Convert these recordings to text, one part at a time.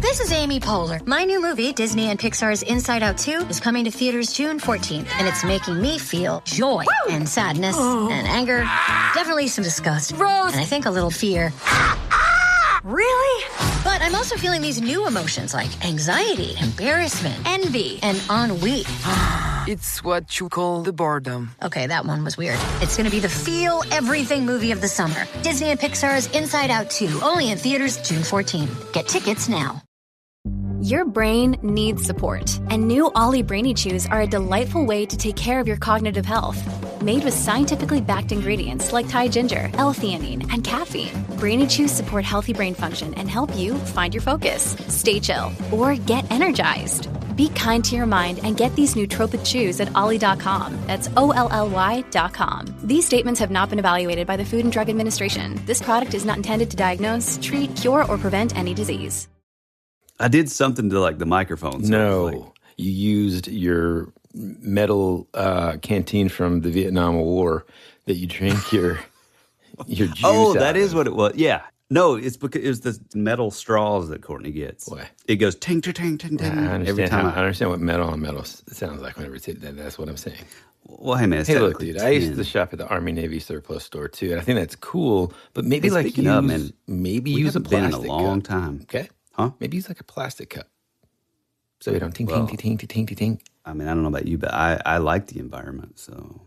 This is Amy Poehler. My new movie, Disney and Pixar's Inside Out 2, is coming to theaters June 14th, and it's making me feel joy and sadness and anger, definitely some disgust, and I think a little fear. Really? But I'm also feeling these new emotions like anxiety, embarrassment, envy, and ennui. It's what you call the boredom. Okay, that one was weird. It's going to be the feel everything movie of the summer. Disney and Pixar's Inside Out 2, only in theaters June 14th. Get tickets now. Your brain needs support, and new Ollie Brainy Chews are a delightful way to take care of your cognitive health. Made with scientifically backed ingredients like Thai ginger, L-theanine, and caffeine, Brainy Chews support healthy brain function and help you find your focus, stay chill, or get energized. Be kind to your mind and get these nootropic chews at ollie.com. That's OLLY.com. These statements have not been evaluated by the Food and Drug Administration. This product is not intended to diagnose, treat, cure, or prevent any disease. I did something to the microphone. So no, you used your metal canteen from the Vietnam War that you drank your juice. Oh, that is what it was. Yeah. No, it's because it was the metal straws that Courtney gets. What? It goes ting, ting, ting, ting, ting. Every time. I understand what metal on metal sounds like whenever it's hit that. That's what I'm saying. Well, hey, man. Hey, look, dude, I used to shop at the Army Navy surplus store, too, and I think that's cool, but maybe use a plastic been in a long cup. Time. Okay? Huh? Maybe use like a plastic cup. So we don't ting, ting, ting, ting, ting, ting, ting. I mean, I don't know about you, but I like the environment, so.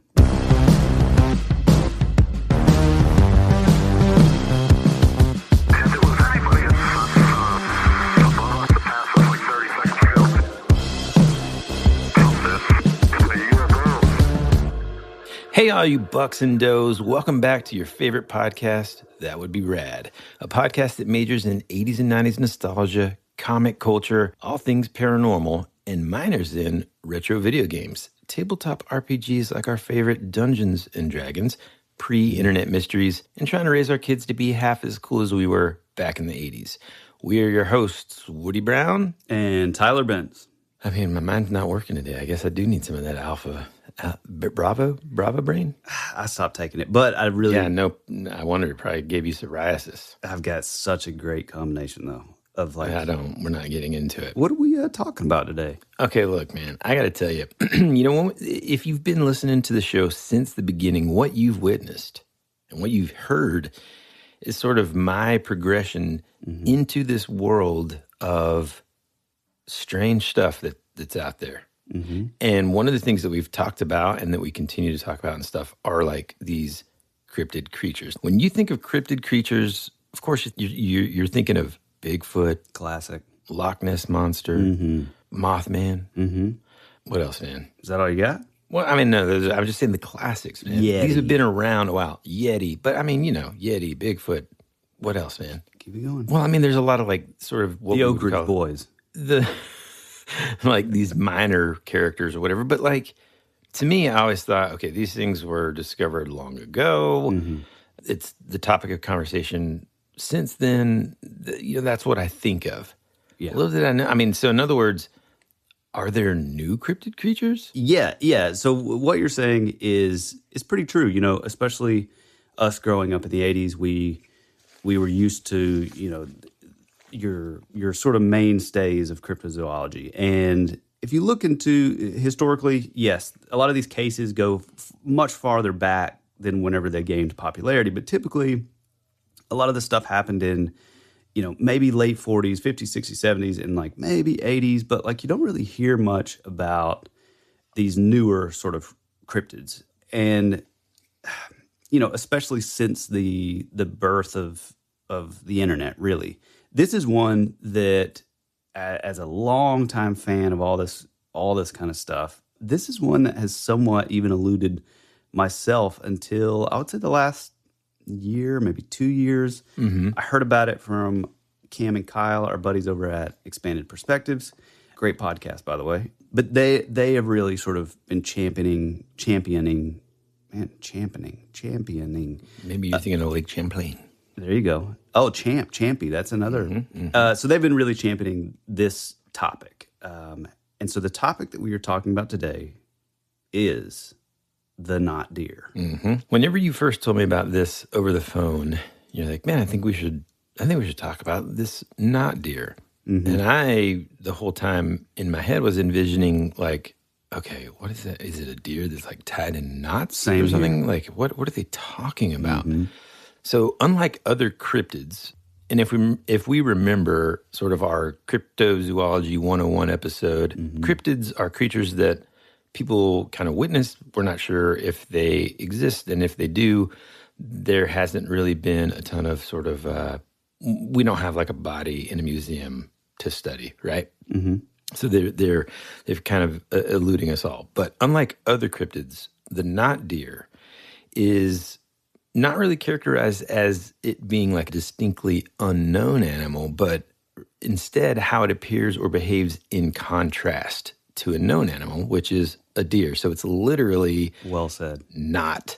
Hey, all you bucks and does, welcome back to your favorite podcast, That Would Be Rad, a podcast that majors in 80s and 90s nostalgia, comic culture, all things paranormal, and minors in retro video games, tabletop RPGs like our favorite Dungeons & Dragons, pre-internet mysteries, and trying to raise our kids to be half as cool as we were back in the 80s. We are your hosts, Woody Brown. And Tyler Benz. I mean, my mind's not working today. I guess I do need some of that alpha. Bravo brain? I stopped taking it, but I really... Yeah, no, I wonder, it probably gave you psoriasis. I've got such a great combination, though, of we're not getting into it. What are we talking about today? Okay, look, man, I got to tell you, if you've been listening to the show since the beginning, what you've witnessed and what you've heard is sort of my progression into this world of strange stuff that's out there. Mm-hmm. And one of the things that we've talked about and that we continue to talk about and stuff are like these cryptid creatures. When you think of cryptid creatures, of course, you're thinking of Bigfoot. Classic. Loch Ness Monster. Mm-hmm. Mothman. Mm-hmm. What else, man? Is that all you got? Well, I mean, no, I'm just saying the classics, man. Yeti. These have been around a while. Yeti. But I mean, Yeti, Bigfoot. What else, man? Keep it going. Well, I mean, there's a lot of sort of what the Oak Ridge Boys. These minor characters or whatever. But to me, I always thought, okay, these things were discovered long ago. Mm-hmm. It's the topic of conversation since then. That's what I think of. Yeah. Little did I know. I mean, so in other words, are there new cryptid creatures? Yeah. So what you're saying is pretty true. Especially us growing up in the 80s, we were used to, your sort of mainstays of cryptozoology. And if you look into historically, yes, a lot of these cases go much farther back than whenever they gained popularity. But typically, a lot of this stuff happened in, maybe late 40s, 50s, 60s, 70s, and maybe 80s. But you don't really hear much about these newer sort of cryptids. And, especially since the birth of the internet, really. This is one that, as a longtime fan of all this kind of stuff, this is one that has somewhat even eluded myself until, I would say, the last year, maybe 2 years. Mm-hmm. I heard about it from Cam and Kyle, our buddies over at Expanded Perspectives. Great podcast, by the way. But they have really sort of been championing. Maybe you're thinking of Lake Champlain. There you go. Oh, Champy. That's another. Mm-hmm. So they've been really championing this topic. And so the topic that we are talking about today is the not deer. Mm-hmm. Whenever you first told me about this over the phone, you're like, man, I think we should talk about this not deer. And I, the whole time in my head, was envisioning like, okay, what is that? Is it a deer that's like tied in knots or something? Here. Like, what are they talking about? So unlike other cryptids, and if we remember sort of our cryptozoology 101 episode, cryptids are creatures that people kind of witnessed. We're not sure if they exist, and if they do, there hasn't really been a ton of sort of, we don't have like a body in a museum to study, right? So they're kind of eluding us all. But unlike other cryptids, the not deer is not really characterized as it being like a distinctly unknown animal, but instead how it appears or behaves in contrast to a known animal, which is a deer. So it's literally Well said. not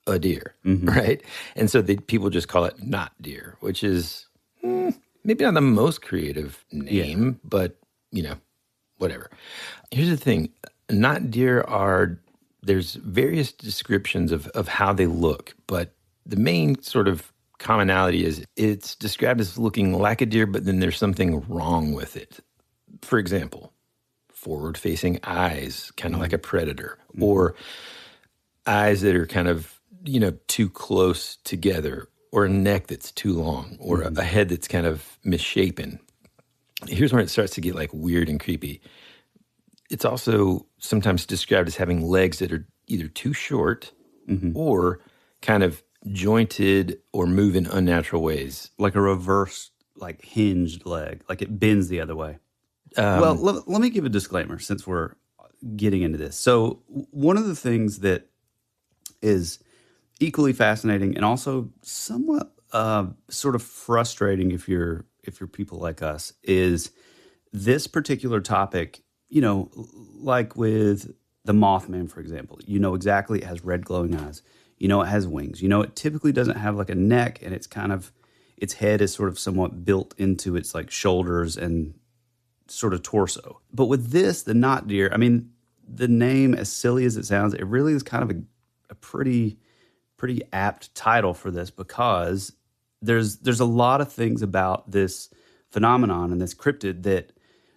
a deer, right? And so people just call it not deer, which is maybe not the most creative name, but, whatever. Here's the thing. Not deer there's various descriptions of how they look, but the main sort of commonality is it's described as looking like a deer, but then there's something wrong with it. For example, forward-facing eyes, kind of like a predator, or eyes that are kind of, too close together, or a neck that's too long, or a head that's kind of misshapen. Here's where it starts to get like weird and creepy. It's also sometimes described as having legs that are either too short or kind of jointed or move in unnatural ways. Like a reverse, like hinged leg, like it bends the other way. Well, let me give a disclaimer since we're getting into this. So one of the things that is equally fascinating and also somewhat sort of frustrating if you're people like us is this particular topic, like with the Mothman, for example, exactly it has red glowing eyes. It has wings. It typically doesn't have like a neck, and its head is sort of somewhat built into its like shoulders and sort of torso. But with this, the not deer, I mean, the name, as silly as it sounds, it really is kind of a pretty apt title for this, because there's a lot of things about this phenomenon and this cryptid that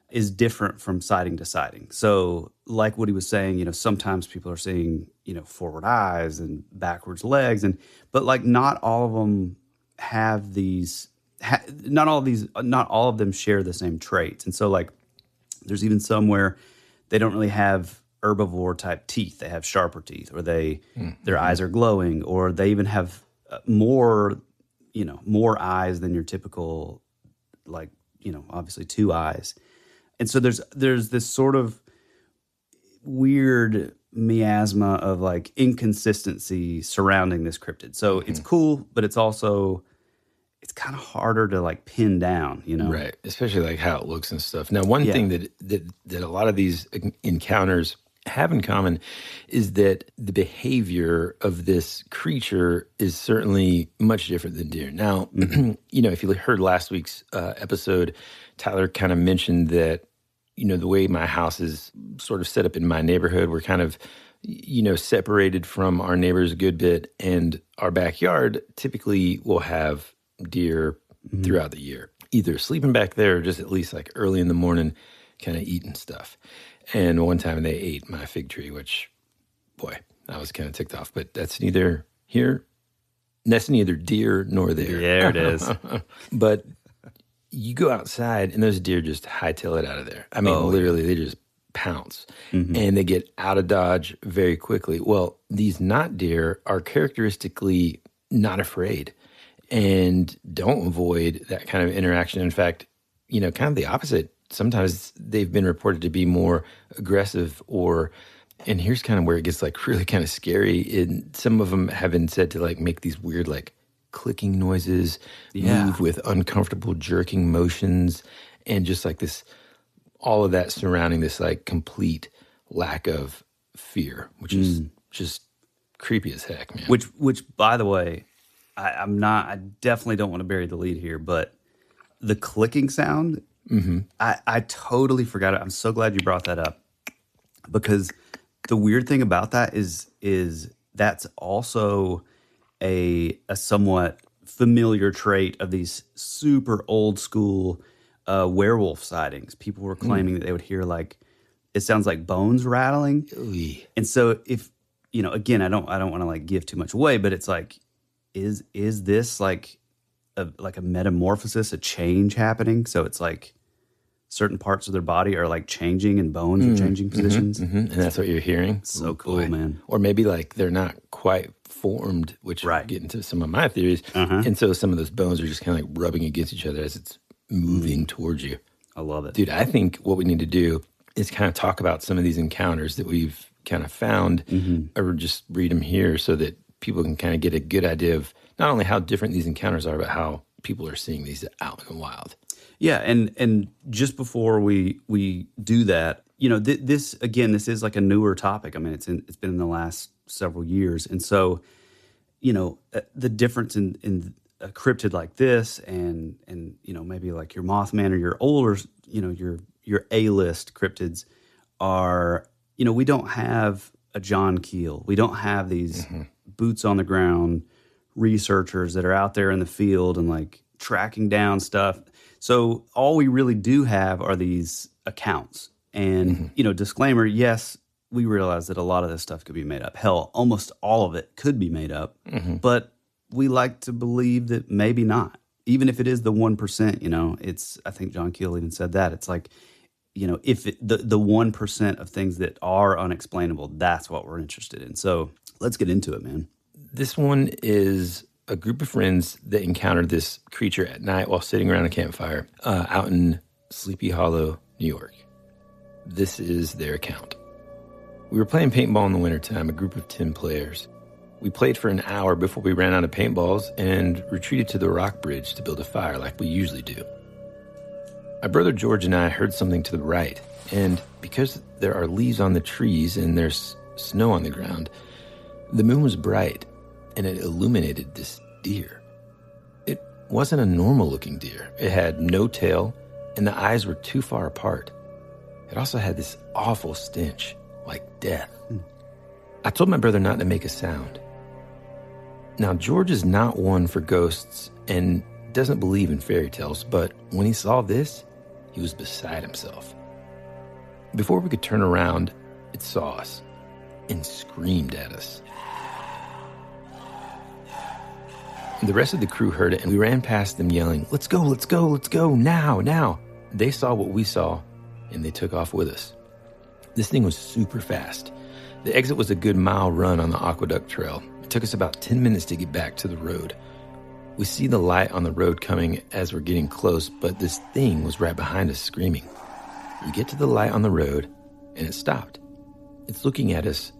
is different from sighting to sighting. So like what he was saying, sometimes people are seeing, forward eyes and backwards legs, but like not all of them have these, not all of them share the same traits. And so like there's even some where they don't really have herbivore type teeth. They have sharper teeth, or their eyes are glowing, or they even have more eyes than your typical, like, obviously two eyes. And so there's this sort of weird miasma of like inconsistency surrounding this cryptid. So it's cool, but it's also, it's kind of harder to like pin down, Right. Especially like how it looks and stuff. Now, one thing that a lot of these encounters have in common is that the behavior of this creature is certainly much different than deer. Now, if you heard last week's episode, Tyler kind of mentioned that, the way my house is sort of set up in my neighborhood, we're kind of, separated from our neighbors a good bit, and our backyard typically will have deer throughout the year, either sleeping back there or just at least like early in the morning kind of eating stuff. And one time they ate my fig tree, which, boy, I was kind of ticked off. But that's neither here, that's neither deer nor there. There it is. But you go outside and those deer just hightail it out of there. I mean, literally, they just pounce. And they get out of Dodge very quickly. Well, these not deer are characteristically not afraid and don't avoid that kind of interaction. In fact, kind of the opposite. Sometimes they've been reported to be more aggressive, and here's kind of where it gets like really kind of scary. And some of them have been said to like make these weird like clicking noises, move with uncomfortable jerking motions, and just like this, all of that surrounding this like complete lack of fear, which is just creepy as heck, man. Which by the way, I definitely don't want to bury the lead here, but the clicking sound, I totally forgot it. I'm so glad you brought that up, because the weird thing about that is that's also a somewhat familiar trait of these super old school werewolf sightings. People were claiming that they would hear like, it sounds like bones rattling. Ooh. And so if, again, I don't want to like give too much away, but it's like, is this like a metamorphosis, a change happening? So it's like certain parts of their body are like changing and bones are changing positions. And that's what you're hearing? So cool, man. Or maybe like they're not quite formed, which Right. get into some of my theories. And so some of those bones are just kind of like rubbing against each other as it's moving towards you. I love it. Dude, I think what we need to do is kind of talk about some of these encounters that we've kind of found, or just read them here so that people can kind of get a good idea of not only how different these encounters are, but how people are seeing these out in the wild. Yeah, and just before we do that, this is like a newer topic. I mean, it's been in the last several years, and so the difference in a cryptid like this, and maybe like your Mothman or your older, your A-list cryptids are, we don't have a John Keel, we don't have these boots on the ground researchers that are out there in the field and like tracking down stuff. So all we really do have are these accounts. And, disclaimer, yes, we realize that a lot of this stuff could be made up. Hell, almost all of it could be made up. But we like to believe that maybe not. Even if it is the 1%, I think John Keel even said that. It's like, if the 1% of things that are unexplainable, that's what we're interested in. So let's get into it, man. This one is a group of friends that encountered this creature at night while sitting around a campfire out in Sleepy Hollow, New York. This is their account. We were playing paintball in the wintertime, a group of 10 players. We played for an hour before we ran out of paintballs and retreated to the rock bridge to build a fire like we usually do. My brother George and I heard something to the right, and because there are leaves on the trees and there's snow on the ground, the moon was bright and it illuminated this deer. It wasn't a normal-looking deer. It had no tail, and the eyes were too far apart. It also had this awful stench, like death. I told my brother not to make a sound. Now, George is not one for ghosts and doesn't believe in fairy tales, but when he saw this, he was beside himself. Before we could turn around, it saw us and screamed at us. The rest of the crew heard it, and we ran past them yelling, "Let's go, let's go, let's go, now, now." They saw what we saw, and they took off with us. This thing was super fast. The exit was a good mile run on the aqueduct trail. It took us about 10 minutes to get back to the road. We see the light on the road coming as we're getting close, but this thing was right behind us screaming. We get to the light on the road, and it stopped. It's looking at us,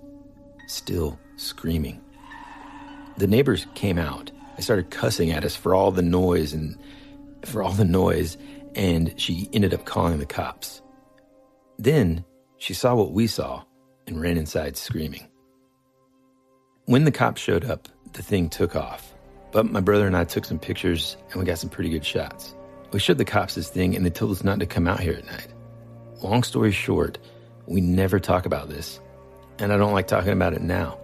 still screaming. The neighbors came out. They started cussing at us for all the noise, and she ended up calling the cops. Then she saw what we saw and ran inside screaming. When the cops showed up, the thing took off. But my brother and I took some pictures, and we got some pretty good shots. We showed the cops this thing, and they told us not to come out here at night. Long story short, we never talk about this, and I don't like talking about it now.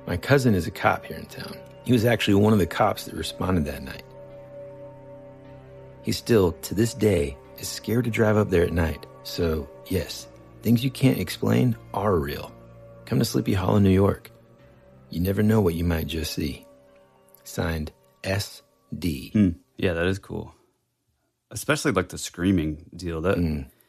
My cousin is a cop here in town. He was actually one of the cops that responded that night. He still, to this day, is scared to drive up there at night. So, yes, things you can't explain are real. Come to Sleepy Hollow, New York. You never know what you might just see. Signed, S.D. Yeah, that is cool. Especially like the screaming deal.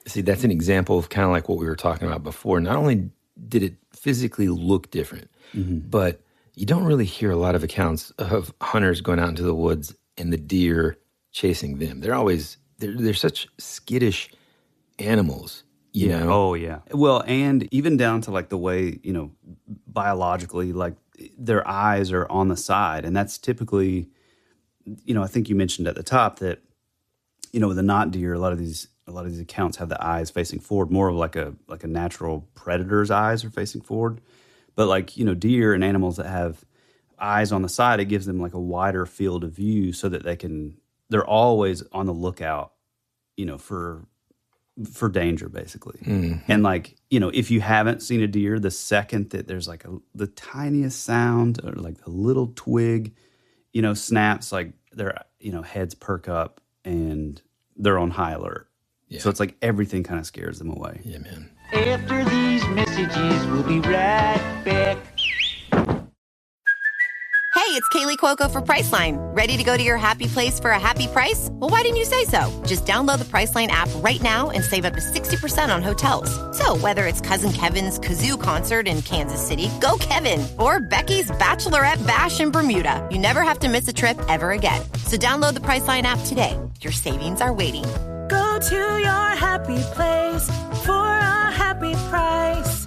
See, that's an example of kind of like what we were talking about before. Not only did it physically look different, but you don't really hear a lot of accounts of hunters going out into the woods and the deer chasing them. They're such skittish animals, you know? Oh, yeah. Well, and even down to like the way, biologically, like their eyes are on the side. And that's typically, I think you mentioned at the top that, with the not deer, a lot of these accounts have the eyes facing forward, more of like a natural predator's eyes are facing forward. But like, deer and animals that have eyes on the side, it gives them like a wider field of view so that they're always on the lookout, for danger, basically. And like, if you haven't seen a deer, the second that there's like the tiniest sound or like a little twig, snaps, like their, heads perk up and they're on high alert. Yeah. So it's like everything kind of scares them away. Yeah, man. After these messages, we'll be right back. Hey, it's Kaylee Cuoco for Priceline. Ready to go to your happy place for a happy price? Well, why didn't you say so? Just download the Priceline app right now and save up to 60% on hotels. So whether it's Cousin Kevin's Kazoo Concert in Kansas City, go Kevin, or Becky's Bachelorette Bash in Bermuda, you never have to miss a trip ever again. So download the Priceline app today. Your savings are waiting. Go to your happy place for a happy price.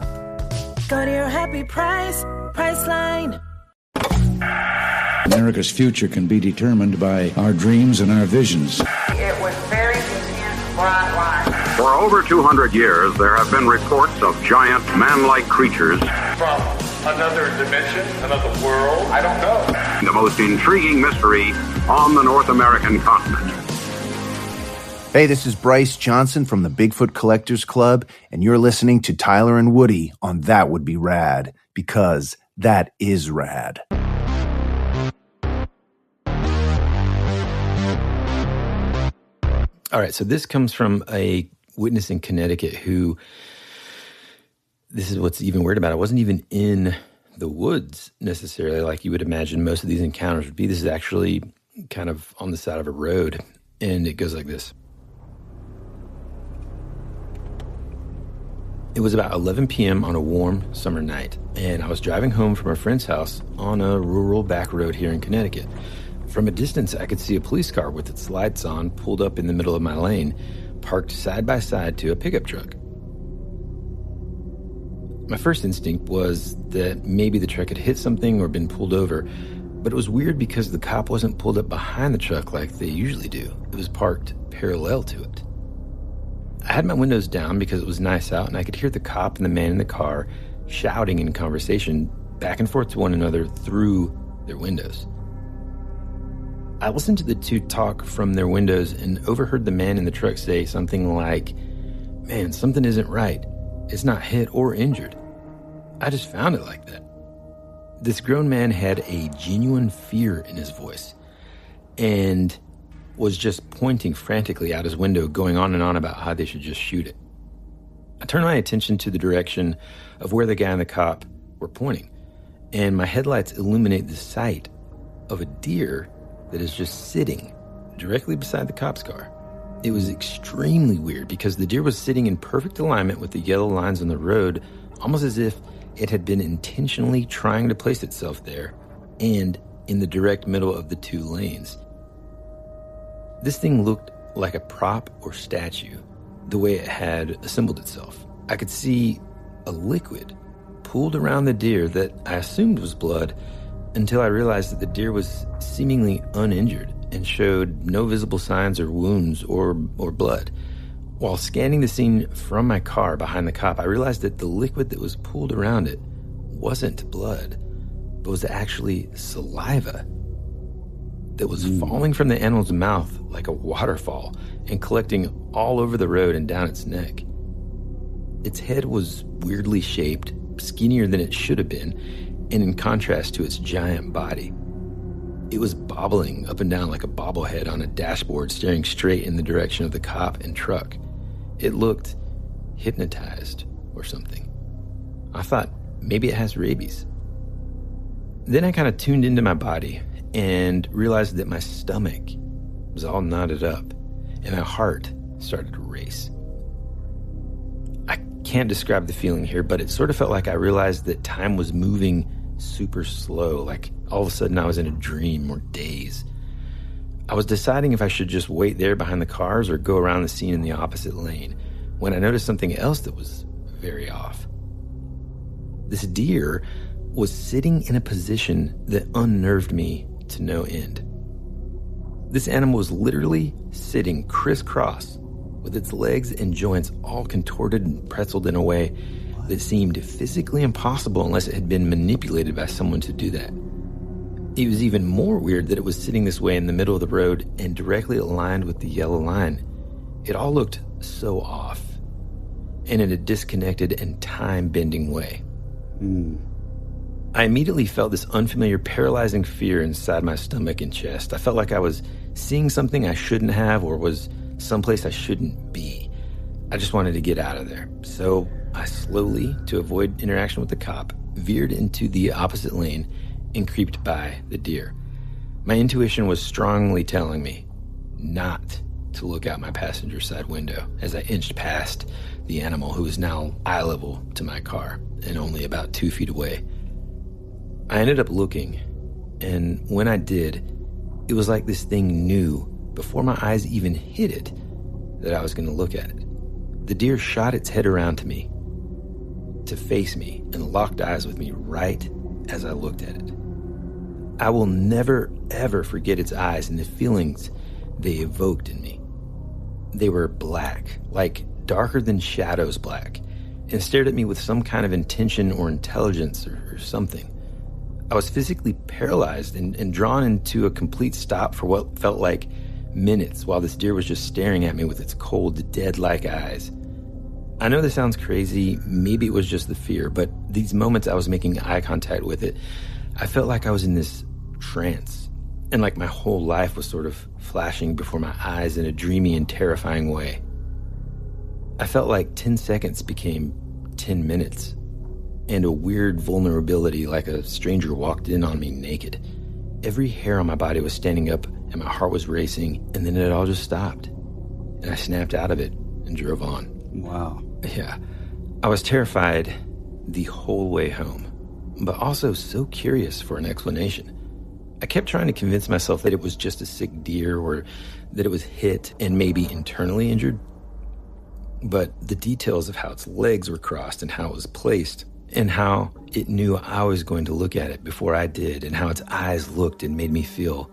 Go to your happy price, Priceline. America's future can be determined by our dreams and our visions. It was very intense, bright light. For over 200 years, there have been reports of giant man-like creatures. From another dimension, another world, I don't know. The most intriguing mystery on the North American continent. Hey, this is Bryce Johnson from the Bigfoot Collectors Club, and you're listening to Tyler and Woody on That Would Be Rad, because that is rad. All right, so this comes from a witness in Connecticut who, this is what's even weird about it, wasn't even in the woods necessarily like you would imagine most of these encounters would be. This is actually kind of on the side of a road, and it goes like this. It was about 11 p.m. on a warm summer night, and I was driving home from a friend's house on a rural back road here in Connecticut. From a distance, I could see a police car with its lights on pulled up in the middle of my lane, parked side by side to a pickup truck. My first instinct was that maybe the truck had hit something or been pulled over, but it was weird because the cop wasn't pulled up behind the truck like they usually do. It was parked parallel to it. I had my windows down because it was nice out, and I could hear the cop and the man in the car shouting in conversation back and forth to one another through their windows. I listened to the two talk from their windows and overheard the man in the truck say something like, "Man, something isn't right. It's not hit or injured." I just found it like that. This grown man had a genuine fear in his voice and was just pointing frantically out his window, going on and on about how they should just shoot it. I turned my attention to the direction of where the guy and the cop were pointing, and my headlights illuminate the sight of a deer that is just sitting directly beside the cop's car. It was extremely weird because the deer was sitting in perfect alignment with the yellow lines on the road, almost as if it had been intentionally trying to place itself there and in the direct middle of the two lanes. This thing looked like a prop or statue, the way it had assembled itself. I could see a liquid pooled around the deer that I assumed was blood, until I realized that the deer was seemingly uninjured and showed no visible signs or wounds or blood. While scanning the scene from my car behind the cop, I realized that the liquid that was pooled around it wasn't blood, but was actually saliva that was falling from the animal's mouth like a waterfall and collecting all over the road and down its neck. Its head was weirdly shaped, skinnier than it should have been, and in contrast to its giant body. It was bobbling up and down like a bobblehead on a dashboard, staring straight in the direction of the cop and truck. It looked hypnotized or something. I thought, maybe it has rabies. Then I kind of tuned into my body and realized that my stomach was all knotted up and my heart started to race. I can't describe the feeling here, but it sort of felt like I realized that time was moving super slow, like all of a sudden I was in a dream or daze. I was deciding if I should just wait there behind the cars or go around the scene in the opposite lane when I noticed something else that was very off. This deer was sitting in a position that unnerved me to no end. This animal was literally sitting crisscross with its legs and joints all contorted and pretzeled in a way that seemed physically impossible unless it had been manipulated by someone to do that. It was even more weird that it was sitting this way in the middle of the road and directly aligned with the yellow line. It all looked so off and in a disconnected and time-bending way. I immediately felt this unfamiliar paralyzing fear inside my stomach and chest. I felt like I was seeing something I shouldn't have or was someplace I shouldn't be. I just wanted to get out of there. So I slowly, to avoid interaction with the cop, veered into the opposite lane and creeped by the deer. My intuition was strongly telling me not to look out my passenger side window as I inched past the animal, who was now eye level to my car and only about 2 feet away. I ended up looking, and when I did, it was like this thing knew, before my eyes even hit it, that I was going to look at it. The deer shot its head around to me, to face me, and locked eyes with me right as I looked at it. I will never, ever forget its eyes and the feelings they evoked in me. They were black, like darker than shadows black, and stared at me with some kind of intention or intelligence or something. I was physically paralyzed and drawn into a complete stop for what felt like minutes while this deer was just staring at me with its cold, dead-like eyes. I know this sounds crazy, maybe it was just the fear, but these moments I was making eye contact with it, I felt like I was in this trance, and like my whole life was sort of flashing before my eyes in a dreamy and terrifying way. I felt like 10 seconds became 10 minutes, and a weird vulnerability like a stranger walked in on me naked. Every hair on my body was standing up, and my heart was racing, and then it all just stopped, and I snapped out of it and drove on. Wow. Yeah. I was terrified the whole way home, but also so curious for an explanation. I kept trying to convince myself that it was just a sick deer or that it was hit and maybe internally injured. But the details of how its legs were crossed and how it was placed and how it knew I was going to look at it before I did and how its eyes looked and made me feel,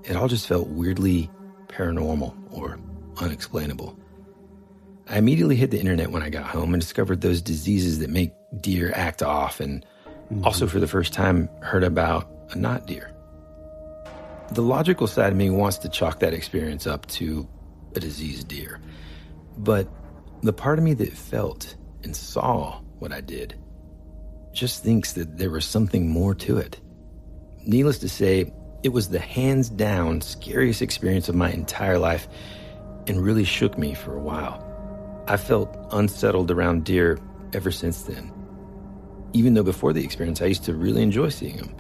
it all just felt weirdly paranormal or unexplainable. I immediately hit the internet when I got home and discovered those diseases that make deer act off, and also for the first time heard about a not deer. The logical side of me wants to chalk that experience up to a diseased deer, but the part of me that felt and saw what I did just thinks that there was something more to it. Needless to say, it was the hands-down scariest experience of my entire life and really shook me for a while. I felt unsettled around deer ever since then. Even though before the experience, I used to really enjoy seeing them.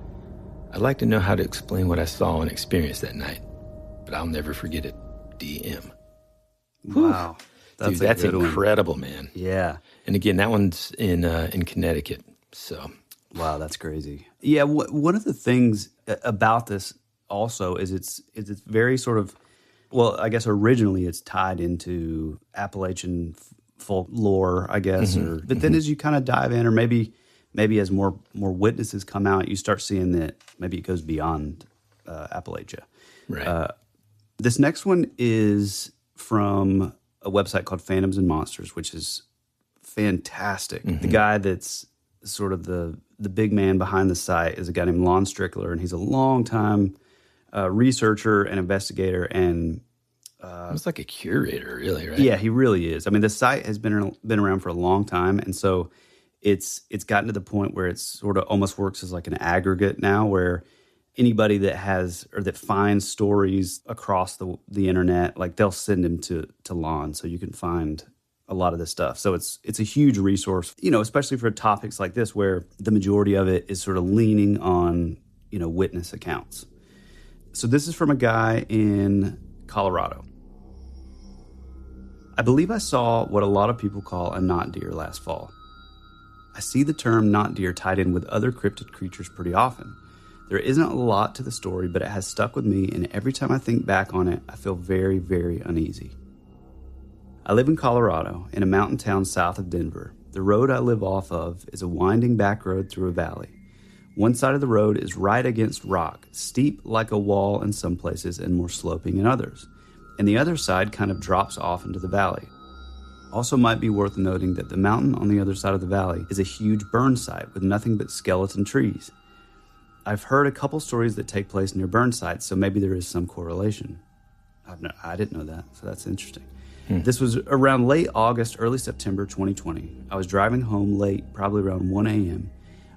I'd like to know how to explain what I saw and experienced that night, but I'll never forget it. DM. Wow. Dude, that's incredible, man. Yeah. And again, that one's in Connecticut, so. Wow, that's crazy. Yeah, one of the things about this also is it's very sort of, well, I guess originally it's tied into Appalachian folklore, I guess. But then as you kind of dive in, or maybe as more witnesses come out, you start seeing that maybe it goes beyond Appalachia. Right. This next one is from a website called Phantoms and Monsters, which is fantastic. The guy that's sort of the big man behind the site is a guy named Lon Strickler, and he's a long-time researcher and investigator, and it's like a curator, really, right? Yeah, he really is. I mean, the site has been around for a long time, and so it's gotten to the point where it's sort of almost works as like an aggregate now, where anybody that has or that finds stories across the internet, like they'll send them to Lon, so you can find a lot of this stuff. So it's a huge resource, especially for topics like this, where the majority of it is sort of leaning on witness accounts. So this is from a guy in Colorado. I believe I saw what a lot of people call a not deer last fall. I see the term not deer tied in with other cryptid creatures pretty often. There isn't a lot to the story, but it has stuck with me, and every time I think back on it, I feel very, very uneasy. I live in Colorado, in a mountain town south of Denver. The road I live off of is a winding back road through a valley. One side of the road is right against rock, steep like a wall in some places and more sloping in others. And the other side kind of drops off into the valley. Also might be worth noting that the mountain on the other side of the valley is a huge burn site with nothing but skeleton trees. I've heard a couple stories that take place near burn sites, so maybe there is some correlation. I didn't know that, so that's interesting. This was around late August, early September 2020. I was driving home late, probably around 1 a.m.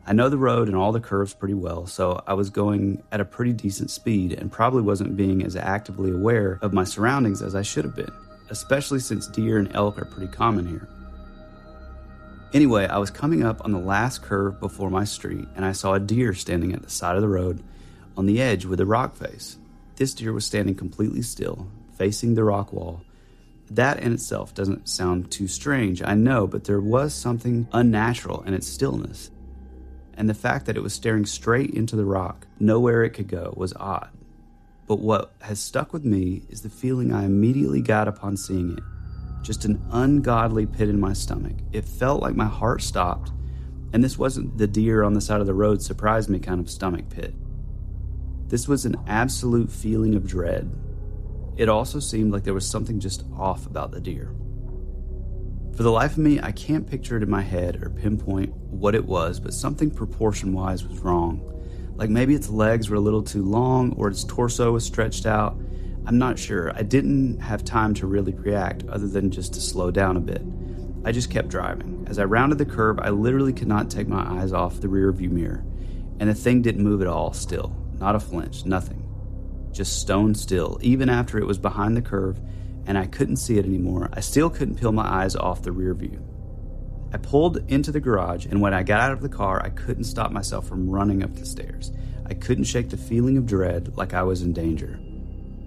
I know the road and all the curves pretty well, so I was going at a pretty decent speed and probably wasn't being as actively aware of my surroundings as I should have been. especially since deer and elk are pretty common here. Anyway, I was coming up on the last curve before my street, and I saw a deer standing at the side of the road on the edge with a rock face. This deer was standing completely still, facing the rock wall. That in itself doesn't sound too strange, I know, but there was something unnatural in its stillness. And the fact that it was staring straight into the rock, nowhere it could go, was odd. But what has stuck with me is the feeling I immediately got upon seeing it. Just an ungodly pit in my stomach. It felt like my heart stopped, and this wasn't the deer on the side of the road surprised me kind of stomach pit. This was an absolute feeling of dread. It also seemed like there was something just off about the deer. For the life of me, I can't picture it in my head or pinpoint what it was, but something proportion-wise was wrong. Like maybe its legs were a little too long or its torso was stretched out. I'm not sure. I didn't have time to really react other than just to slow down a bit. I just kept driving. As I rounded the curb, I literally could not take my eyes off the rear view mirror. And the thing didn't move at all still. Not a flinch, nothing. Just stone still, even after it was behind the curve and I couldn't see it anymore. I still couldn't peel my eyes off the rear view. I pulled into the garage, and when I got out of the car, I couldn't stop myself from running up the stairs. I couldn't shake the feeling of dread like I was in danger.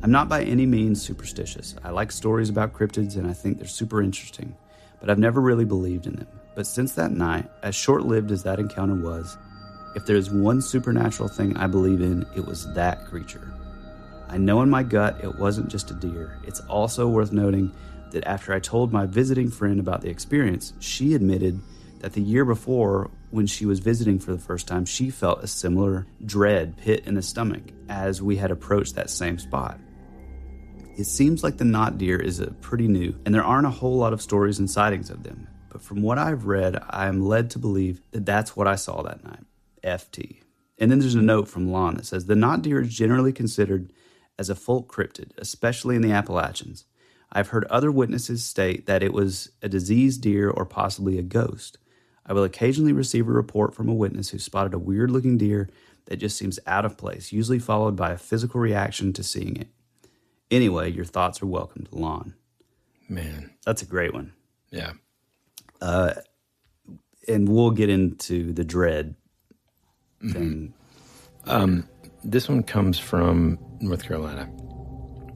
I'm not by any means superstitious. I like stories about cryptids, and I think they're super interesting, but I've never really believed in them. But since that night, as short-lived as that encounter was, if there's one supernatural thing I believe in, it was that creature. I know in my gut it wasn't just a deer. It's also worth noting that after I told my visiting friend about the experience, she admitted that the year before, when she was visiting for the first time, she felt a similar dread pit in the stomach as we had approached that same spot. It seems like the knot deer is pretty new, and there aren't a whole lot of stories and sightings of them. But from what I've read, I am led to believe that that's what I saw that night. FT. And then there's a note from Lon that says, the knot deer is generally considered as a folk cryptid, especially in the Appalachians. I've heard other witnesses state that it was a diseased deer or possibly a ghost. I will occasionally receive a report from a witness who spotted a weird-looking deer that just seems out of place, usually followed by a physical reaction to seeing it. Anyway, your thoughts are welcome to Lon. Man. That's a great one. Yeah. And we'll get into the dread thing. This one comes from North Carolina.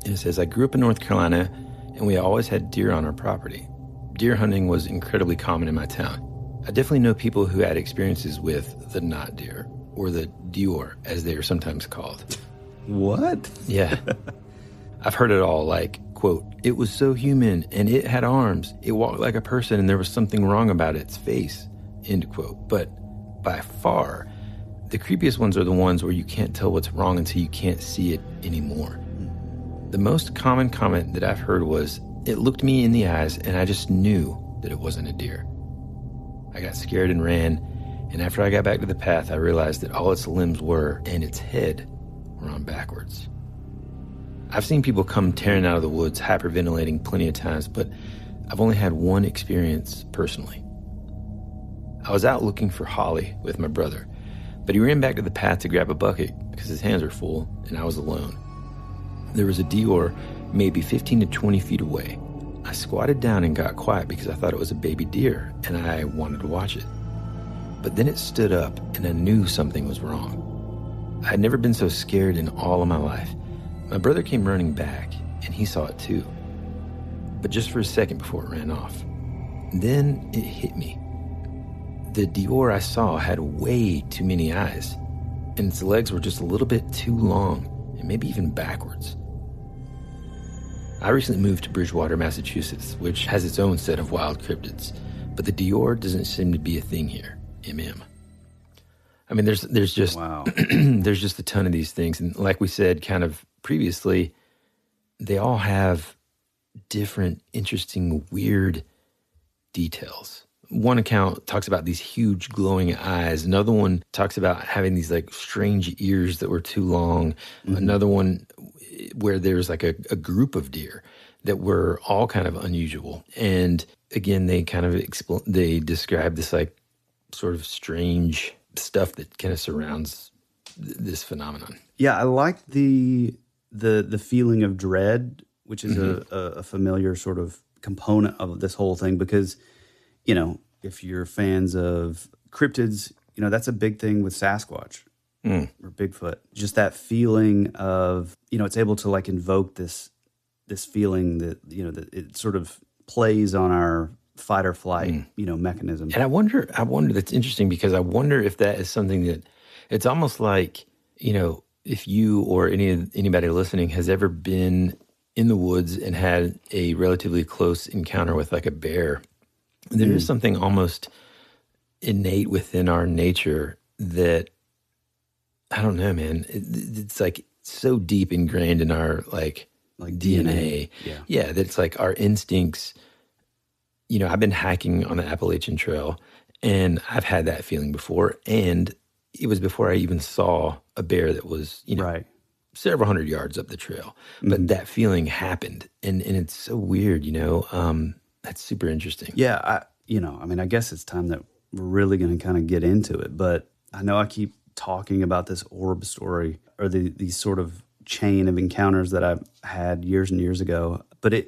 It says, I grew up in North Carolina, and we always had deer on our property. Deer hunting was incredibly common in my town. I definitely know people who had experiences with the knot deer, or the Dior, as they are sometimes called. What? Yeah. I've heard it all, like, quote, it was so human, and it had arms. It walked like a person, and there was something wrong about its face, end quote. But by far, the creepiest ones are the ones where you can't tell what's wrong until you can't see it anymore. The most common comment that I've heard was, it looked me in the eyes and I just knew that it wasn't a deer. I got scared and ran, and after I got back to the path, I realized that all its limbs were, and its head, were on backwards. I've seen people come tearing out of the woods, hyperventilating plenty of times, but I've only had one experience personally. I was out looking for Holly with my brother, but he ran back to the path to grab a bucket because his hands were full and I was alone. There was a Dior maybe 15 to 20 feet away. I squatted down and got quiet because I thought it was a baby deer and I wanted to watch it. But then it stood up and I knew something was wrong. I had never been so scared in all of my life. My brother came running back and he saw it too, but just for a second before it ran off. Then it hit me. The Dior I saw had way too many eyes, and its legs were just a little bit too long, and maybe even backwards. I recently moved to Bridgewater, Massachusetts, which has its own set of wild cryptids, but the Dior doesn't seem to be a thing here. MM. I mean, there's just wow. There's just a ton of these things, and like we said kind of previously, they all have different, interesting, weird details. One account talks about these huge glowing eyes. Another one talks about having these like strange ears that were too long. Mm-hmm. Another one where there's like a group of deer that were all kind of unusual. And again, they kind of they describe this like sort of strange stuff that kind of surrounds this phenomenon. Yeah, I like the feeling of dread which is a familiar sort of component of this whole thing because, you know, if you're fans of cryptids, you know, that's a big thing with Sasquatch or Bigfoot. Just that feeling of, you know, it's able to like invoke this feeling that, you know, that it sort of plays on our fight or flight, you know, mechanism. And I wonder, that's interesting because I wonder if that is something that it's almost like, you know, if you or anybody listening has ever been in the woods and had a relatively close encounter with like a bear, there is something almost innate within our nature that, I don't know, man, it's like so deep ingrained in our like DNA. Yeah, that it's like our instincts. You know, I've been hiking on the Appalachian Trail and I've had that feeling before. And it was before I even saw a bear that was, you know, several hundred yards up the trail. But that feeling happened. And it's so weird, you know. That's super interesting. Yeah, I guess it's time that we're really going to kind of get into it. But I know I keep talking about this orb story or these sort of chain of encounters that I've had years and years ago. But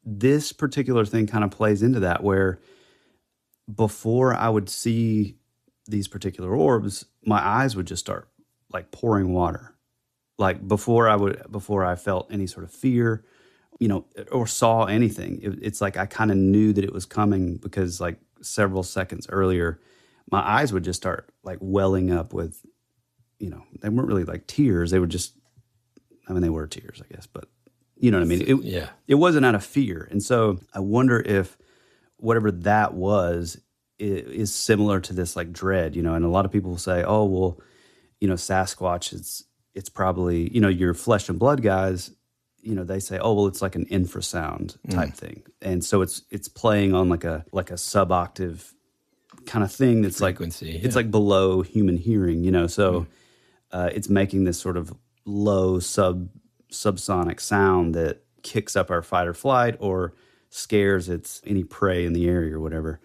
this particular thing kind of plays into that where before I would see these particular orbs, my eyes would just start like pouring water. Like before I felt any sort of fear, you know, or saw anything, it's like I kind of knew that it was coming because like several seconds earlier, my eyes would just start like welling up with, you know, they weren't really like tears. They were just, I mean, they were tears, I guess, but you know what I mean? It wasn't out of fear. And so I wonder if whatever that was is similar to this like dread, you know, and a lot of people will say, oh, well, you know, Sasquatch, it's probably, you know, your flesh and blood guys, you know, they say, oh, well, it's like an infrasound type thing. And so it's playing on like a sub-octave kind of thing that's frequency, it's like below human hearing, you know, so it's making this sort of low subsonic sound that kicks up our fight or flight or scares any prey in the area or whatever.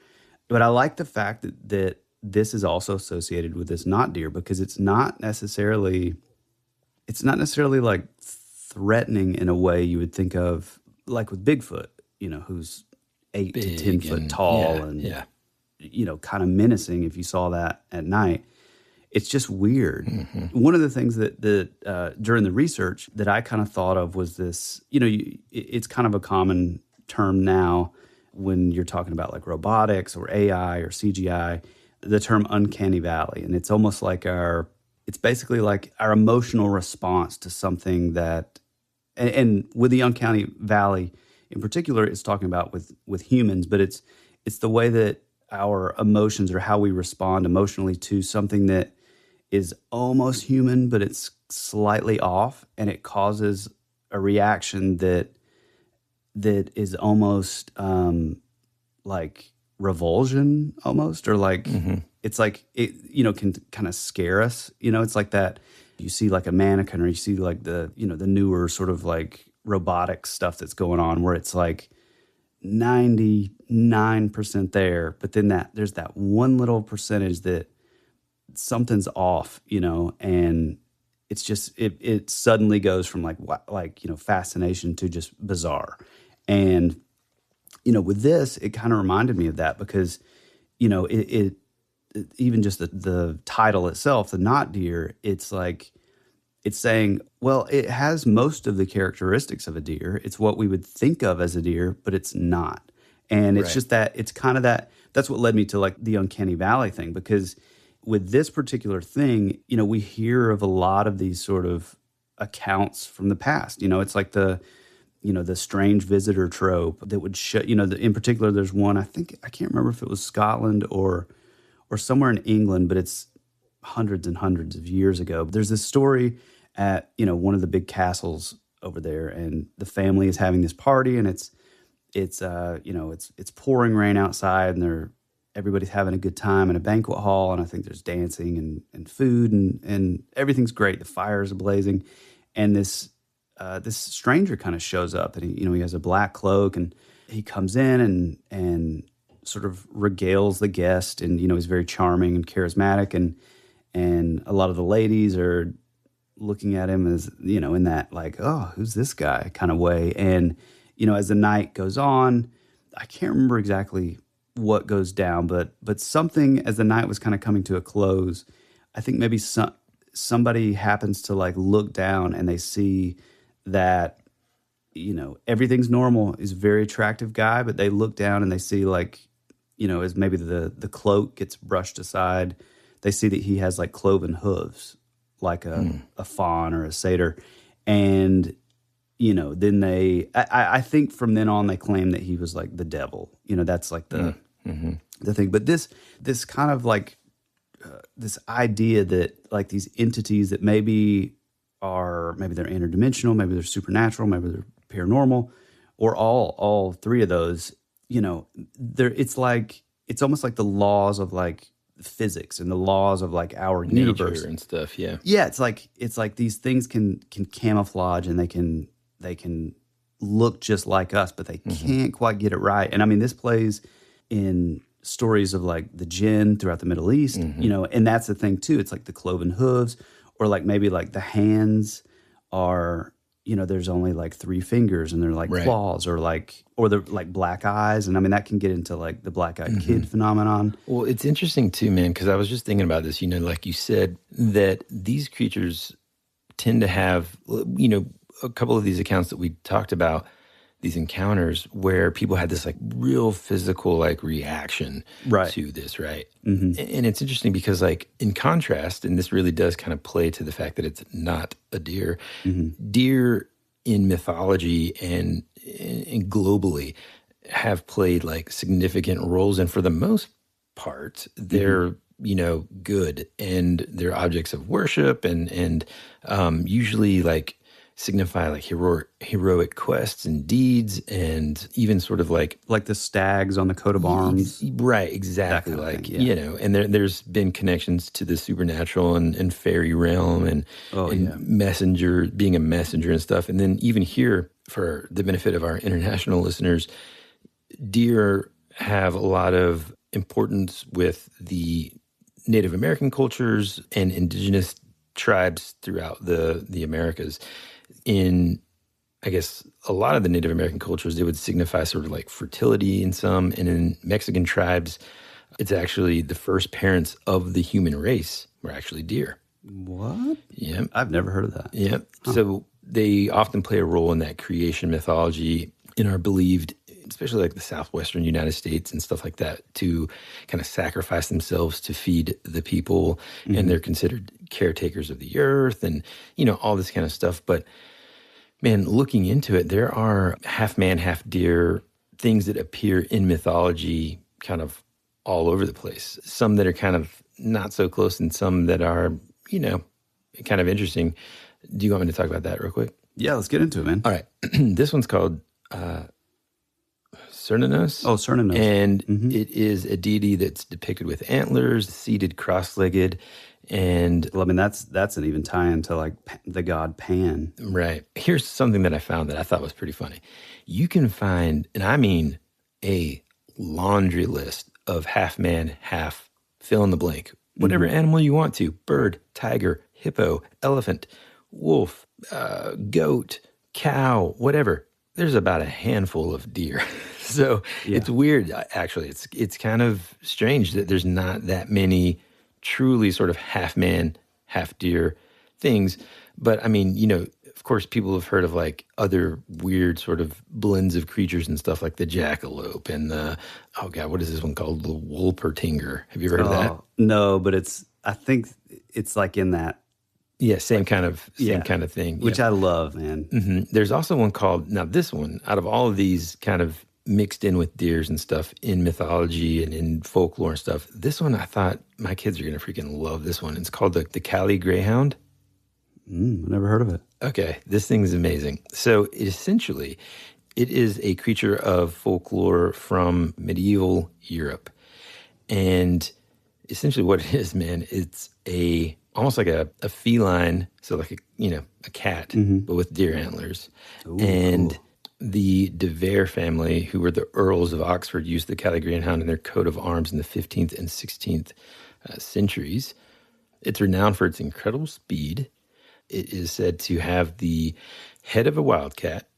But I like the fact that this is also associated with this knot deer because it's not necessarily like threatening in a way you would think of like with Bigfoot, you know, who's 8 to 10 foot tall and you know, kind of menacing if you saw that at night. It's just weird. One of the things that during the research that I kind of thought of was this, you know, it's kind of a common term now when you're talking about like robotics or AI or CGI, the term uncanny valley. And it's almost like it's basically like our emotional response to something that, and with the uncanny valley in particular, it's talking about with humans, but it's the way that our emotions or how we respond emotionally to something that is almost human, but it's slightly off, and it causes a reaction that is almost like revulsion almost, or like it's like it, you know, can kind of scare us. You know, it's like that you see like a mannequin or you see like the, you know, the newer sort of like robotic stuff that's going on where it's like 99% there, but then there's that one little percentage that something's off, you know, and it's just it suddenly goes from like you know, fascination to just bizarre. And you know, with this, it kind of reminded me of that because, you know, it even just the title itself, the knot deer, it's like it's saying, well, it has most of the characteristics of a deer. It's what we would think of as a deer, but it's not. And it's just that it's kind of that's what led me to like the uncanny valley thing, because with this particular thing, you know, we hear of a lot of these sort of accounts from the past. You know, it's like the strange visitor trope that would show, you know, in particular, there's one, I can't remember if it was Scotland or somewhere in England, but it's hundreds and hundreds of years ago. There's this story at, you know, one of the big castles over there, and the family is having this party, and it's pouring rain outside, and everybody's having a good time in a banquet hall, and I think there's dancing and food and everything's great. The fires are blazing, and this stranger kind of shows up, and he has a black cloak, and he comes in and sort of regales the guest, and, you know, he's very charming and charismatic, and a lot of the ladies are, looking at him as, in that like, oh, who's this guy kind of way. And, as the night goes on, I can't remember exactly what goes down, but something as the night was kind of coming to a close, I think maybe somebody happens to like look down and they see that, everything's normal. He's a very attractive guy, but they look down and they see like, as maybe the cloak gets brushed aside, they see that he has like cloven hooves, like a fawn or a satyr. And, then I think from then on they claim that he was like the devil. That's like the thing. But this kind of like this idea that like these entities that maybe they're interdimensional, maybe they're supernatural, maybe they're paranormal, or all three of those, it's almost like the laws of like physics and the laws of like our universe and stuff. Yeah. It's like these things can camouflage and they can look just like us, but they can't quite get it right. And I mean, this plays in stories of like the jinn throughout the Middle East, and that's the thing too. It's like the cloven hooves, or like maybe like the hands are, there's only like 3 fingers and they're like claws, or they're like black eyes. And I mean, that can get into like the black-eyed kid phenomenon. Well, it's interesting too, man, because I was just thinking about this, like you said, that these creatures tend to have, a couple of these accounts that we talked about, these encounters where people had this like real physical like reaction to this, right? And it's interesting because like in contrast, and this really does kind of play to the fact that it's not a deer, deer in mythology and globally have played like significant roles. And for the most part, they're, good, and they're objects of worship and usually like signify like heroic quests and deeds, and even sort of like the stags on the coat of arms. Right, exactly. Like, thing, and there's been connections to the supernatural and fairy realm and messenger, being a messenger and stuff. And then even here, for the benefit of our international listeners, deer have a lot of importance with the Native American cultures and indigenous tribes throughout the Americas. In, I guess, a lot of the Native American cultures, they would signify sort of like fertility in some. And in Mexican tribes, it's actually the first parents of the human race were actually deer. What? Yeah. I've never heard of that. Yeah. Huh. So they often play a role in that creation mythology and are believed, especially like the southwestern United States and stuff like that, to kind of sacrifice themselves to feed the people. And they're considered caretakers of the earth and, all this kind of stuff. But man, looking into it, there are half man, half deer things that appear in mythology kind of all over the place. Some that are kind of not so close and some that are, kind of interesting. Do you want me to talk about that real quick? Yeah, let's get into it, man. All right. This one's called Cernunnos. Oh, Cernunnos. And it is a deity that's depicted with antlers, seated cross-legged. And well, I mean, that's an even tie-in to like the god Pan. Right. Here's something that I found that I thought was pretty funny. You can find, and I mean a laundry list of half man, half fill in the blank. Whatever animal you want to. Bird, tiger, hippo, elephant, wolf, goat, cow, whatever. There's about a handful of deer. So it's weird, actually. It's kind of strange that there's not that many truly sort of half man, half deer things. But I mean, of course, people have heard of like other weird sort of blends of creatures and stuff like the jackalope and the, oh God, what is this one called? The Wolpertinger. Have you ever heard of that? No, but I think it's like in that. Yeah, same kind of thing. Which I love, man. There's also one called, now this one, out of all of these kind of mixed in with deers and stuff in mythology and in folklore and stuff, this one I thought my kids are going to freaking love this one. It's called the Cali Greyhound. I've never heard of it. Okay, this thing is amazing. So essentially, it is a creature of folklore from medieval Europe. And essentially what it is, man, it's almost like a feline, so like a cat, but with deer antlers. Ooh, and cool. The De Vere family, who were the Earls of Oxford, used the Cali Greyhound in their coat of arms in the 15th and 16th centuries. It's renowned for its incredible speed, It is said to have the head of a wildcat,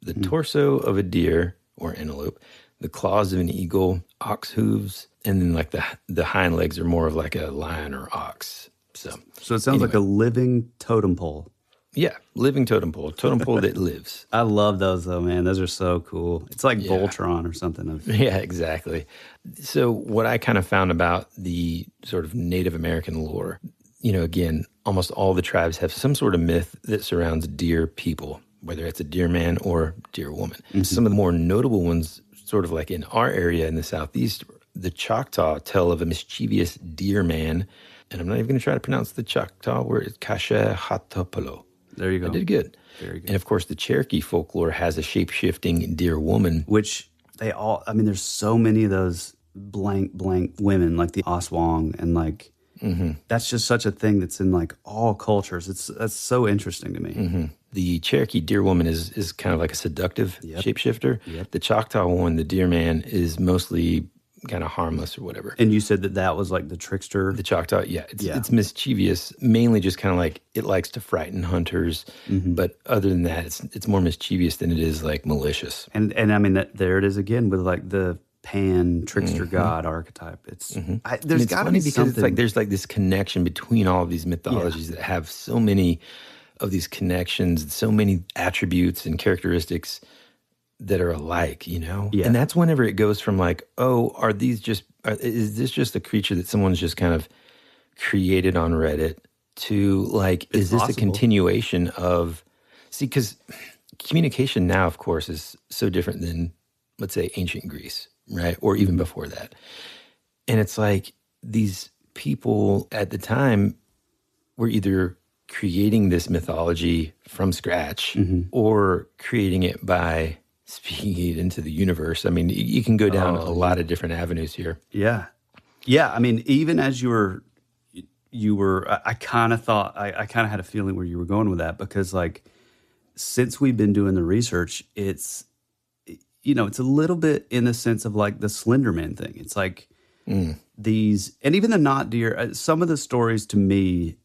the torso of a deer or antelope, the claws of an eagle, ox hooves, and then like the hind legs are more of like a lion or ox. So it sounds like a living totem pole. Yeah, living totem pole that lives. I love those though, man. Those are so cool. It's like Voltron or something. Yeah, exactly. So what I kind of found about the sort of Native American lore, again, almost all the tribes have some sort of myth that surrounds deer people, whether it's a deer man or deer woman. Mm-hmm. Some of the more notable ones, sort of like in our area in the Southeast, the Choctaw tell of a mischievous deer man, and I'm not even going to try to pronounce the Choctaw word. It's Kasha-Hatopolo. There you go. I did good. Very good. And of course, the Cherokee folklore has a shape-shifting deer woman. Which there's so many of those blank women, like the Oswong, and like, that's just such a thing that's in like all cultures. That's so interesting to me. Mm-hmm. The Cherokee deer woman is kind of like a seductive shapeshifter. Yep. The Choctaw one, the deer man, is mostly kind of harmless or whatever. And you said that was like the trickster? The Choctaw, it's mischievous, mainly just kind of like it likes to frighten hunters. Mm-hmm. But other than that, it's more mischievous than it is like malicious. And I mean, there it is again with like the Pan trickster god archetype. There's got to be because something. It's like there's like this connection between all of these mythologies that have so many of these connections, so many attributes and characteristics that are alike, Yeah. And that's whenever it goes from like, is this just a creature that someone's just kind of created on Reddit to like, is this a continuation of, because communication now, of course, is so different than, let's say, ancient Greece, right? Or even before that. And it's like these people at the time were either creating this mythology from scratch or creating it by speaking it into the universe. I mean, you can go down a lot of different avenues here. Yeah. Yeah. I mean, even as you were, I kind of thought, I kind of had a feeling where you were going with that because like, since we've been doing the research, it's a little bit in the sense of like the Slender Man thing. It's like these, and even the not deer, some of the stories to me,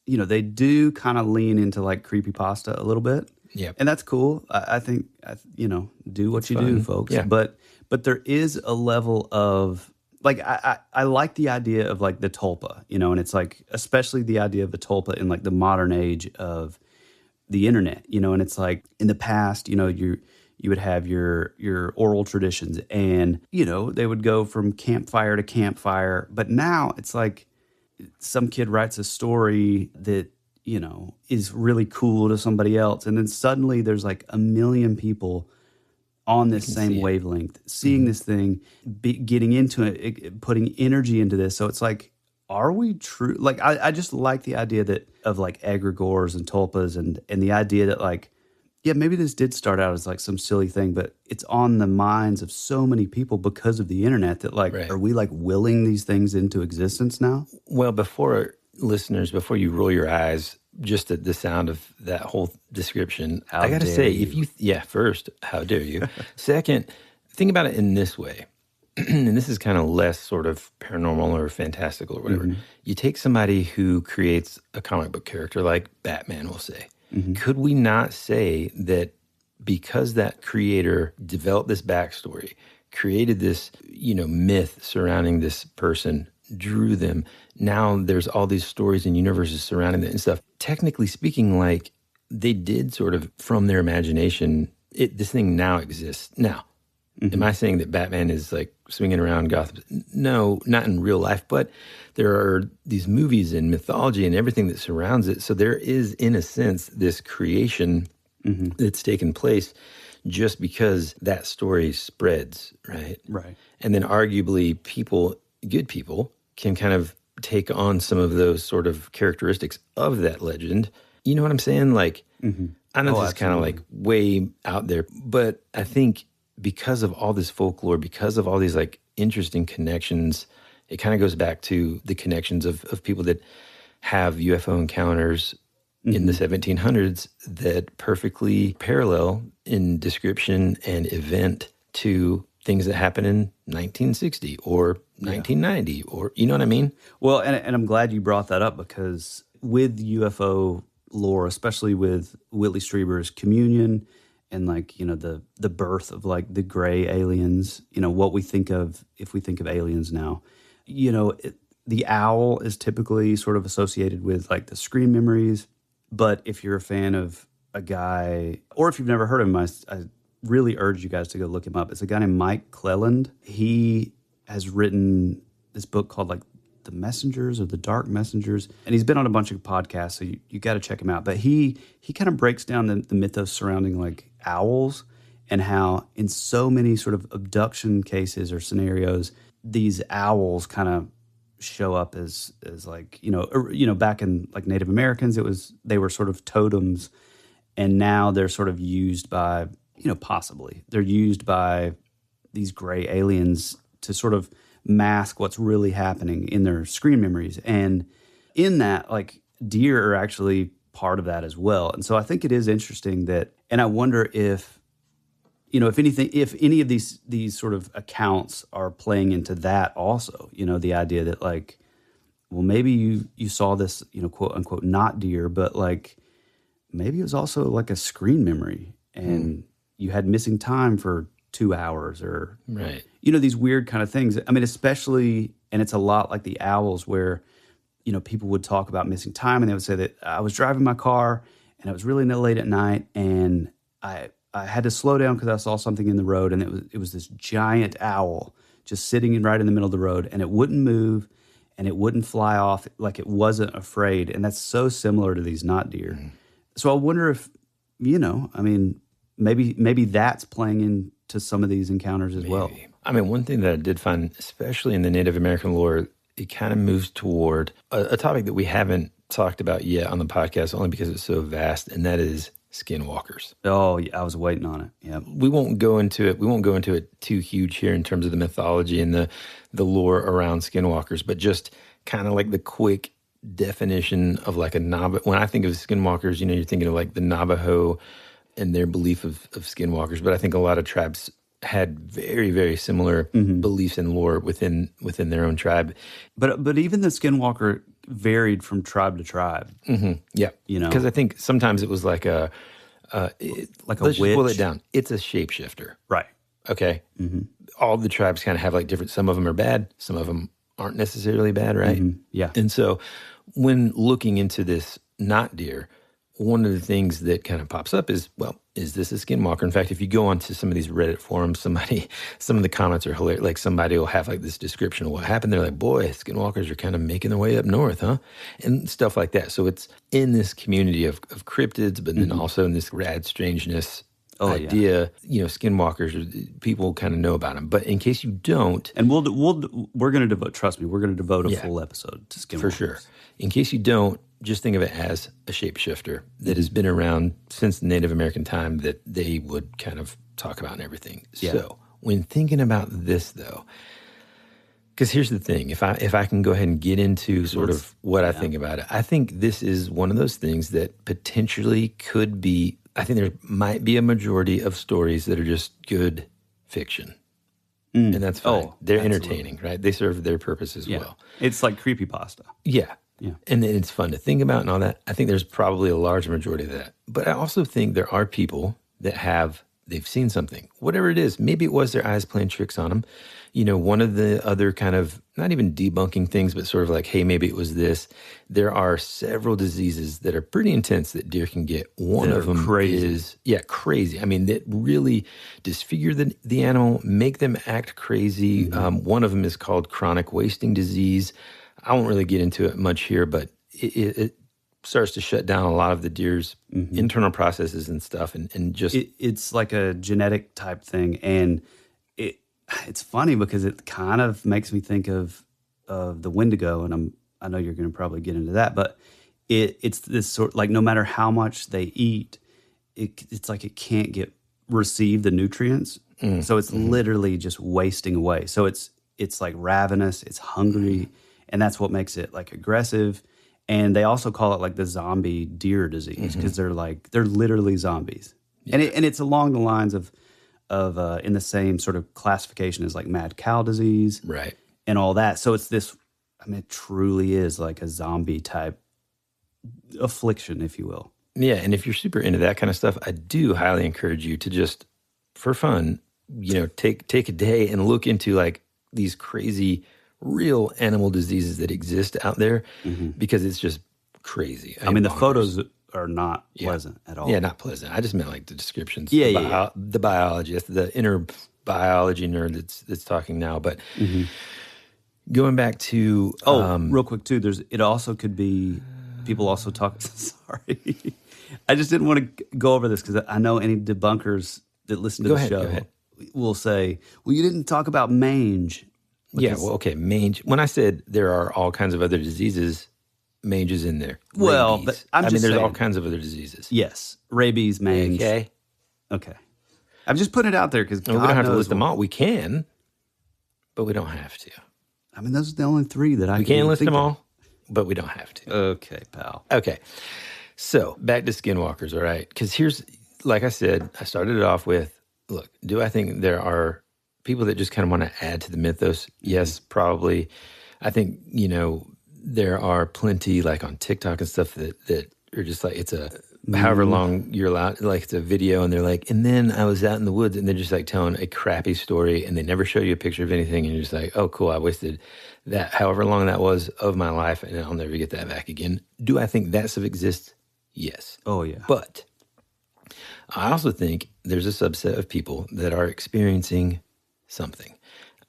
they do kind of lean into like creepypasta a little bit. Yeah. And that's cool. I think, do what you do, folks. Yeah. But there is a level of, like, I like the idea of, like, the tulpa, and it's, like, especially the idea of the tulpa in, like, the modern age of the internet, and it's, like, in the past, you would have your oral traditions and, they would go from campfire to campfire. But now it's, like, some kid writes a story that, is really cool to somebody else. And then suddenly there's like a million people on this same wavelength, seeing this thing, getting into it, putting energy into this. So it's like, are we true? Like, I just like the idea of like egregores and tulpas and the idea that like, yeah, maybe this did start out as like some silly thing, but it's on the minds of so many people because of the internet that like, are we like willing these things into existence now? Well, before you roll your eyes just at the sound of that whole description, I got to say, first, how dare you? Second, think about it in this way. And this is kind of less sort of paranormal or fantastical or whatever. Mm-hmm. You take somebody who creates a comic book character like Batman, we'll say. Mm-hmm. Could we not say that because that creator developed this backstory, created this, myth surrounding this person, drew them, now there's all these stories and universes surrounding it and stuff. Technically speaking, like they did sort of from their imagination, this thing now exists. Now, am I saying that Batman is like swinging around Gotham? No, not in real life, but there are these movies and mythology and everything that surrounds it. So there is, in a sense, this creation that's taken place just because that story spreads, right? Right. And then arguably good people, can kind of take on some of those sort of characteristics of that legend. You know what I'm saying? Like, I know this is kind of like way out there, but I think because of all this folklore, because of all these like interesting connections, it kind of goes back to the connections of people that have UFO encounters in the 1700s that perfectly parallel in description and event to things that happen in 1960 or 1990 or, you know what I mean? Well, and I'm glad you brought that up because with UFO lore, especially with Whitley Strieber's Communion and like, you know, the birth of like the gray aliens, you know, what we think of if we think of aliens now. You know, the owl is typically sort of associated with like the screen memories. But if you're a fan of a guy, or if you've never heard of him, I really urge you guys to go look him up. It's a guy named Mike Cleland. He has written this book called like The Messengers or The Dark Messengers. And he's been on a bunch of podcasts, so you got to check him out. But he kind of breaks down the mythos surrounding like owls and how in so many sort of abduction cases or scenarios, these owls kind of show up as like, you know, back in like Native Americans, they were sort of totems, and now they're sort of used by, you know, possibly they're used by these gray aliens to sort of mask what's really happening in their screen memories. And in that, like, deer are actually part of that as well. And so I think it is interesting that, and I wonder if, you know, if any of these sort of accounts are playing into that also, you know, the idea that like, well, maybe you saw this, you know, quote unquote, not deer, but like maybe it was also like a screen memory and you had missing time for 2 hours or, right, you know, these weird kind of things. I mean, especially, and it's a lot like the owls where, you know, people would talk about missing time and they would say that I was driving my car and it was really late at night and I had to slow down because I saw something in the road, and it was this giant owl just sitting right in the middle of the road, and it wouldn't move and it wouldn't fly off, like it wasn't afraid. And that's so similar to these not deer. So I wonder if, you know, I mean, maybe that's playing into some of these encounters as well. I mean, one thing that I did find, especially in the Native American lore, it kind of moves toward a topic that we haven't talked about yet on the podcast, only because it's so vast, and that is skinwalkers. Oh, yeah, I was waiting on it. Yeah, we won't go into it too huge here in terms of the mythology and the lore around skinwalkers, but just kind of like the quick definition of like a Navajo. When I think of skinwalkers, you know, you're thinking of like the Navajo and their belief of skinwalkers, but I think a lot of tribes had very, very similar beliefs and lore within their own tribe. But even the skinwalker varied from tribe to tribe. Yeah, you know, because I think sometimes it was like a witch. Just boil it down. It's a shapeshifter, right? Okay, all the tribes kind of have like different. Some of them are bad. Some of them aren't necessarily bad, right? Yeah. And so when looking into this not deer, one of the things that kind of pops up is, well, is this a skinwalker? In fact, if you go onto some of these Reddit forums, some of the comments are hilarious. Like somebody will have like this description of what happened. They're like, boy, skinwalkers are kind of making their way up north, huh? And stuff like that. So it's in this community of cryptids, but then also in this rad strangeness idea. You know, skinwalkers, people kind of know about them. But in case you don't, and we're going to devote. Trust me, we're going to devote a full episode to skinwalkers for sure. In case you don't, just think of it as a shapeshifter that has been around since the Native American time that they would kind of talk about and everything. Yeah. So when thinking about this, though, because here's the thing, if I can go ahead and get into sort of what I think about it, I think this is one of those things that potentially could be, I think there might be a majority of stories that are just good fiction. And that's fine. They're entertaining, right? They serve their purpose as well. It's like creepypasta. Yeah. And then it's fun to think about and all that. I think there's probably a large majority of that. But I also think there are people that they've seen something, whatever it is. Maybe it was their eyes playing tricks on them. You know, one of the other kind of, not even debunking things, but sort of like, hey, maybe it was this. There are several diseases that are pretty intense that deer can get. One of them is, crazy. I mean, that really disfigure the animal, make them act crazy. One of them is called chronic wasting disease. I won't really get into it much here, but it starts to shut down a lot of the deer's internal processes and stuff, and just it's like a genetic type thing, and it's funny because it kind of makes me think of the Wendigo, and I know you're going to probably get into that, but it's this sort, like, no matter how much they eat, it's like it can't receive the nutrients, so it's literally just wasting away. So it's like ravenous, it's hungry. And that's what makes it like aggressive. And they also call it like the zombie deer disease because they're literally zombies. Yeah. And it's along the lines of in the same sort of classification as like mad cow disease, right? And all that. So it's this. I mean, it truly is like a zombie type affliction, if you will. Yeah, and if you're super into that kind of stuff, I do highly encourage you to just, for fun, take a day and look into like these crazy real animal diseases that exist out there, because it's just crazy. I mean, the photos are not pleasant at all. Yeah, not pleasant. I just meant like the descriptions. Yeah, the biology. That's the inner biology nerd that's talking now. But going back to real quick too. It also could be people also talk. Sorry, I just didn't want to go over this because I know any debunkers that listen to the show will say, "Well, you didn't talk about mange." Yeah, well, okay, mange. When I said there are all kinds of other diseases, mange is in there. Well, rabies. but I'm just there's saying, all kinds of other diseases. Yes, rabies, mange. Okay. I'm just putting it out there because we don't have to list them all. We can, but we don't have to. I mean, those are the only three that we can list them all, but we don't have to. Okay, pal. Okay, so back to skinwalkers, all right? Because here's, like I said, I started it off with, look, do I think there are people that just kind of want to add to the mythos? Yes, probably. I think, there are plenty like on TikTok and stuff that are just like, it's a however long you're allowed, like it's a video and they're like, and then I was out in the woods, and they're just like telling a crappy story and they never show you a picture of anything, and you're just like, oh, cool, I wasted that, however long that was of my life, and I'll never get that back again. Do I think that stuff exists? Yes. Oh, yeah. But I also think there's a subset of people that are experiencing something.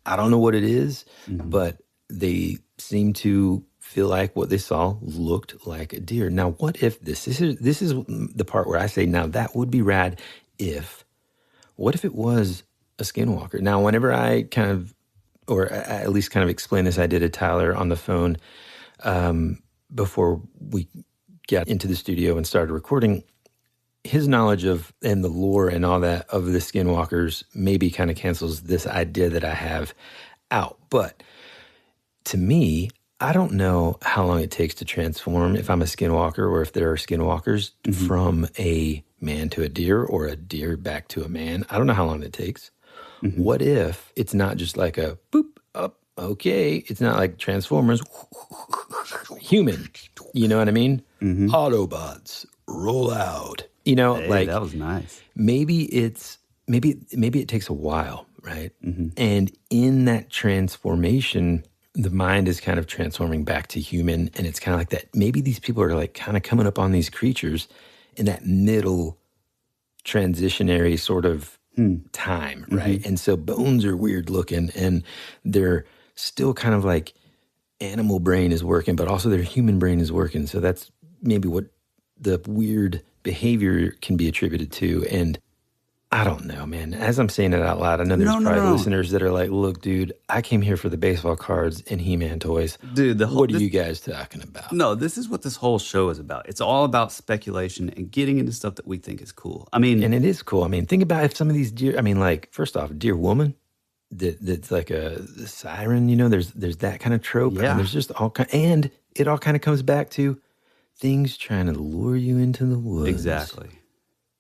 I don't know what it is, but they seem to feel like what they saw looked like a deer. Now, what if this is the part where I say, now that would be rad what if it was a skinwalker? Now, whenever I kind of, or at least kind of explain this idea to Tyler on the phone before we got into the studio and started recording, his knowledge of and the lore and all that of the skinwalkers maybe kind of cancels this idea that I have out. But to me, I don't know how long it takes to transform if I'm a skinwalker or if there are skinwalkers from a man to a deer or a deer back to a man. I don't know how long that takes. What if it's not just like a boop up, okay. It's not like Transformers, human. You know what I mean? Autobots, roll out. Hey, that was nice. Maybe it takes a while, right? And in that transformation, the mind is kind of transforming back to human, and it's kind of like that. Maybe these people are like kind of coming up on these creatures in that middle transitionary sort of time, right? And so bones are weird looking, and they're still kind of like animal brain is working, but also their human brain is working. So that's maybe what the weird behavior can be attributed to. And I don't know, man. As I'm saying it out loud, I know there's probably listeners that are like, look, dude, I came here for the baseball cards and He-Man toys. Dude, what are you guys talking about? No, this is what this whole show is about. It's all about speculation and getting into stuff that we think is cool. I mean, and it is cool. I mean, think about if some of these deer, I mean, like, first off, deer woman, that's like a siren, there's that kind of trope. Yeah. And there's just all kind, and it all kind of comes back to things trying to lure you into the woods. Exactly.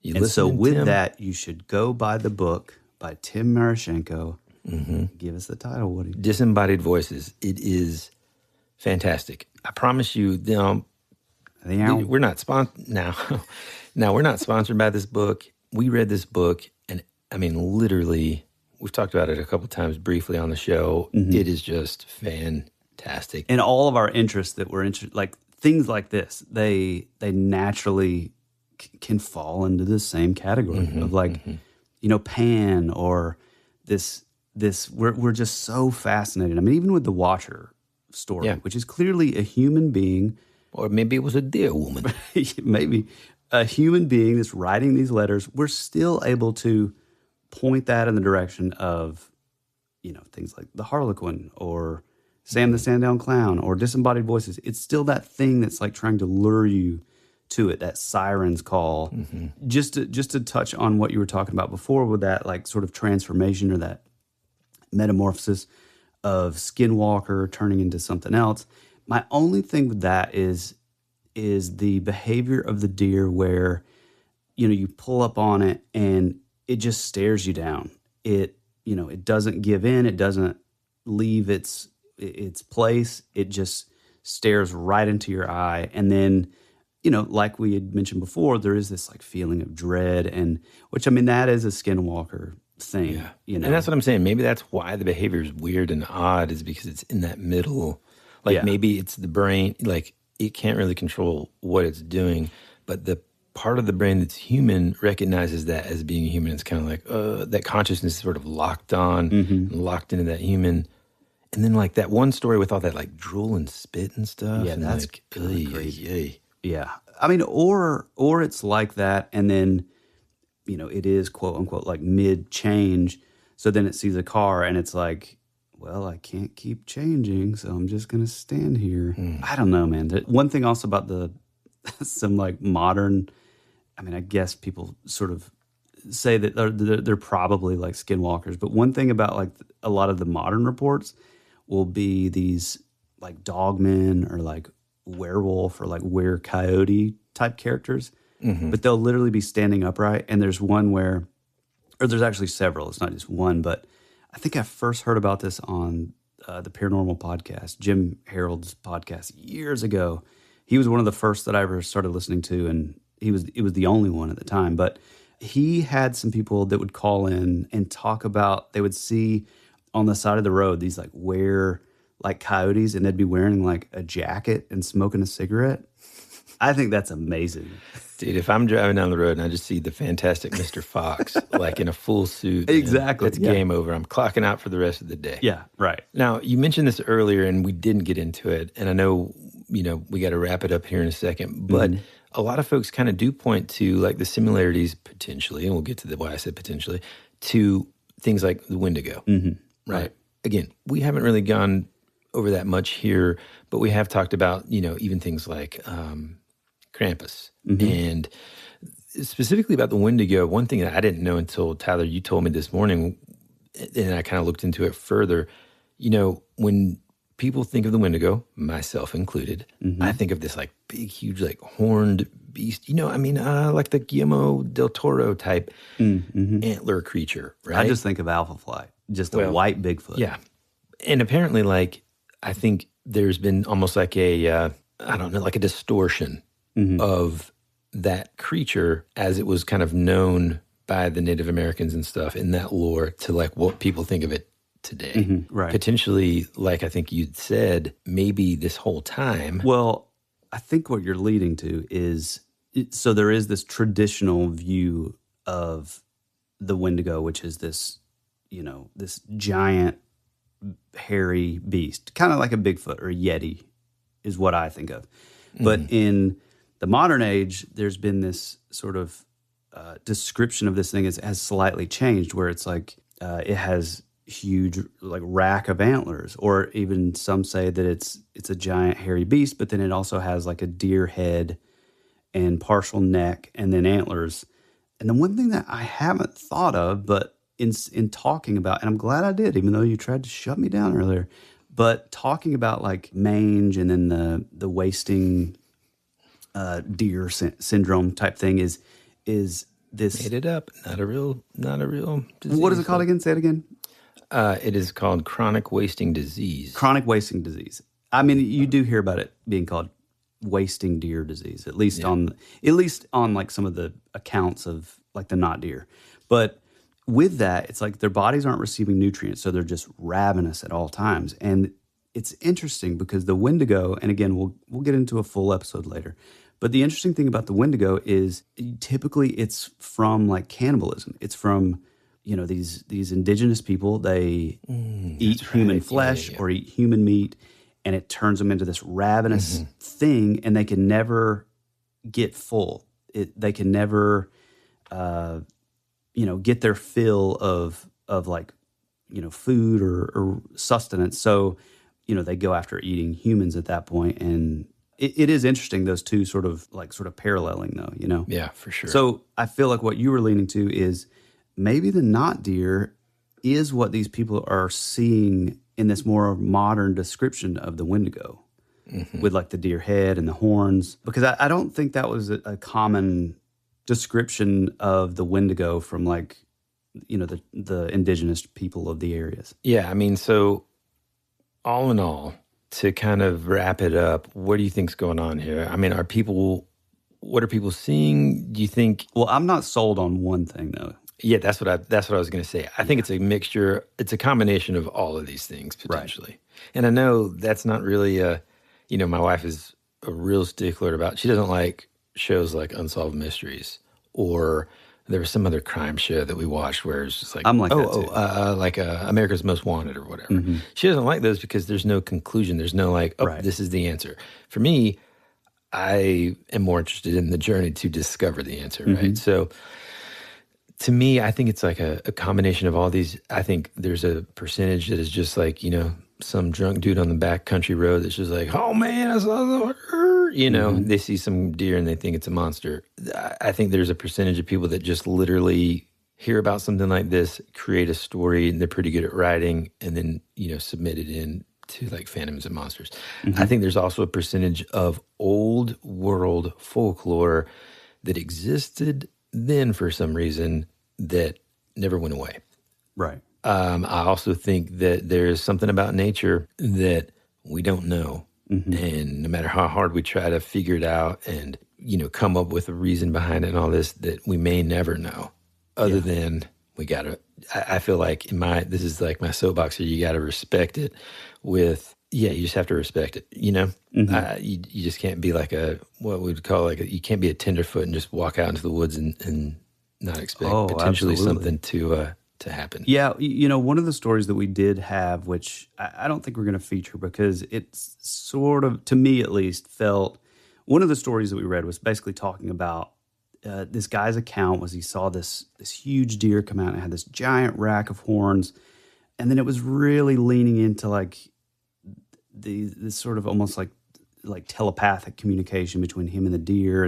And so with that, you should go buy the book by Tim Marashenko. Give us the title, Woody. Disembodied Voices. It is fantastic. I promise you, we're not sponsored now. Now, we're not sponsored by this book. We read this book, and I mean, literally, we've talked about it a couple times briefly on the show. It is just fantastic. And all of our interests that we're interested, like things like this, they naturally can fall into the same category of like, Pan or this. We're just so fascinated. I mean, even with the Watcher story, which is clearly a human being, or maybe it was a deer woman, maybe a human being that's writing these letters. We're still able to point that in the direction of, things like the Harlequin or Sam the Sandown Clown or Disembodied Voices. It's still that thing that's like trying to lure you to it, that siren's call. Just to touch on what you were talking about before with that like sort of transformation or that metamorphosis of skinwalker turning into something else. My only thing with that is the behavior of the deer where, you pull up on it and it just stares you down. It doesn't give in. It doesn't leave its place. It just stares right into your eye. And then like we had mentioned before, there is this like feeling of dread, and which, I mean, that is a skinwalker thing. Yeah. And that's what I'm saying. Maybe that's why the behavior is weird and odd, is because it's in that middle. Like maybe it's the brain, like it can't really control what it's doing, but the part of the brain that's human recognizes that as being human. It's kind of like that consciousness is sort of locked on, locked into that human. And then like that one story with all that like drool and spit and stuff. Yeah, and that's like, crazy. Yeah. I mean, or it's like that, and then, it is quote unquote like mid-change. So then it sees a car and it's like, well, I can't keep changing, so I'm just going to stand here. I don't know, man. One thing also about some like modern, I mean, I guess people sort of say that they're probably like skinwalkers, but one thing about like a lot of the modern reports will be these like dogmen or like werewolf or like were-coyote type characters, but they'll literally be standing upright. And there's one or there's actually several, it's not just one, but I think I first heard about this on the Paranormal podcast, Jim Harold's podcast years ago. He was one of the first that I ever started listening to, and it was the only one at the time. But he had some people that would call in and talk about, they would see on the side of the road these like coyotes, and they'd be wearing like a jacket and smoking a cigarette. I think that's amazing. Dude, if I'm driving down the road and I just see the fantastic Mr. Fox, like in a full suit, exactly, that's game over. I'm clocking out for the rest of the day. Yeah, right. Now, you mentioned this earlier, and we didn't get into it, and I know, we got to wrap it up here in a second, but a lot of folks kind of do point to like the similarities potentially, and we'll get to why I said potentially, to things like the Wendigo, right? Again, we haven't really gone over that much here, but we have talked about, even things like Krampus. And specifically about the Wendigo, one thing that I didn't know until, Tyler, you told me this morning, and I kind of looked into it further, when people think of the Wendigo, myself included, I think of this like big, huge, like horned beast, like the Guillermo del Toro type antler creature, right? I just think of Alpha Flight, just a white Bigfoot. Yeah. And apparently, like, I think there's been almost like a distortion of that creature as it was kind of known by the Native Americans and stuff in that lore to like what people think of it today. Right. Potentially, like I think you'd said, maybe this whole time. Well, I think what you're leading to is, so there is this traditional view of the Wendigo, which is this, this giant hairy beast, kind of like a Bigfoot or a Yeti is what I think of. But in the modern age, there's been this sort of description of this thing has slightly changed, where it's like it has huge like rack of antlers, or even some say that it's a giant hairy beast, but then it also has like a deer head and partial neck and then antlers. And the one thing that I haven't thought of, but in talking about, and I'm glad I did, even though you tried to shut me down earlier, but talking about like mange and then the wasting deer syndrome type thing is this. Made it up, not a real disease. What is it called again? Say it again. It is called chronic wasting disease. Chronic wasting disease. I mean, you do hear about it being called wasting deer disease, at least on like some of the accounts of like the not deer. But with that, it's like their bodies aren't receiving nutrients, so they're just ravenous at all times. And it's interesting because the Wendigo, and again, we'll get into a full episode later, but the interesting thing about the Wendigo is typically it's from like cannibalism. It's from, these indigenous people, they eat human flesh or eat human meat, and it turns them into this ravenous thing, and they can never get full. They can never, get their fill of like, food or sustenance. So, they go after eating humans at that point. And it is interesting, those two sort of paralleling though, Yeah, for sure. So I feel like what you were leaning to is maybe the not deer is what these people are seeing in this more modern description of the Wendigo with like the deer head and the horns. Because I don't think that was a common description of the Wendigo from like, the indigenous people of the areas. Yeah, I mean, so all in all, to kind of wrap it up, what do you think's going on here? I mean, are people what are people seeing? Do you think? Well, I'm not sold on one thing though. Yeah, that's what I was going to say. I think it's a mixture. It's a combination of all of these things potentially. Right. And I know that's not really my wife is a real stickler about. She doesn't like shows like Unsolved Mysteries, or there was some other crime show that we watched where it's just like, I'm like that too. America's Most Wanted or whatever. Mm-hmm. She doesn't like those because there's no conclusion. There's no like, this is the answer. For me, I am more interested in the journey to discover the answer, right? Mm-hmm. So to me, I think it's like a combination of all these. I think there's a percentage that is just like, some drunk dude on the back country road that's just like, oh man, I saw mm-hmm. They see some deer and they think it's a monster. I think there's a percentage of people that just literally hear about something like this, create a story, and they're pretty good at writing, and then, submit it in to like Phantoms and Monsters. Mm-hmm. I think there's also a percentage of old world folklore that existed then for some reason that never went away. Right. I also think that there's something about nature that we don't know. Mm-hmm. And no matter how hard we try to figure it out and, come up with a reason behind it and all this, that we may never know other than we got to, I feel like this is like my soapbox here, you got to respect it you just have to respect it, Mm-hmm. You just can't be like what we'd call you can't be a tenderfoot and just walk out into the woods and not expect potentially something to happen. Yeah, one of the stories that we did have, which I don't think we're going to feature because it's sort of, to me at least, felt, one of the stories that we read was basically talking about this guy's account was he saw this huge deer come out and it had this giant rack of horns, and then it was really leaning into like this sort of almost like telepathic communication between him and the deer,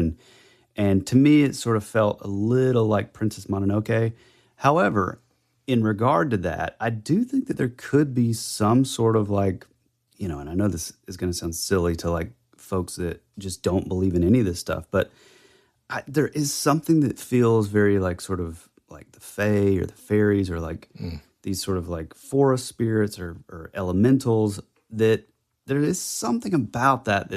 and to me it sort of felt a little like Princess Mononoke. However, in regard to that, I do think that there could be some sort of like, and I know this is going to sound silly to like folks that just don't believe in any of this stuff, but there is something that feels very like sort of like the fae or the fairies or like these sort of like forest spirits or elementals, that there is something about that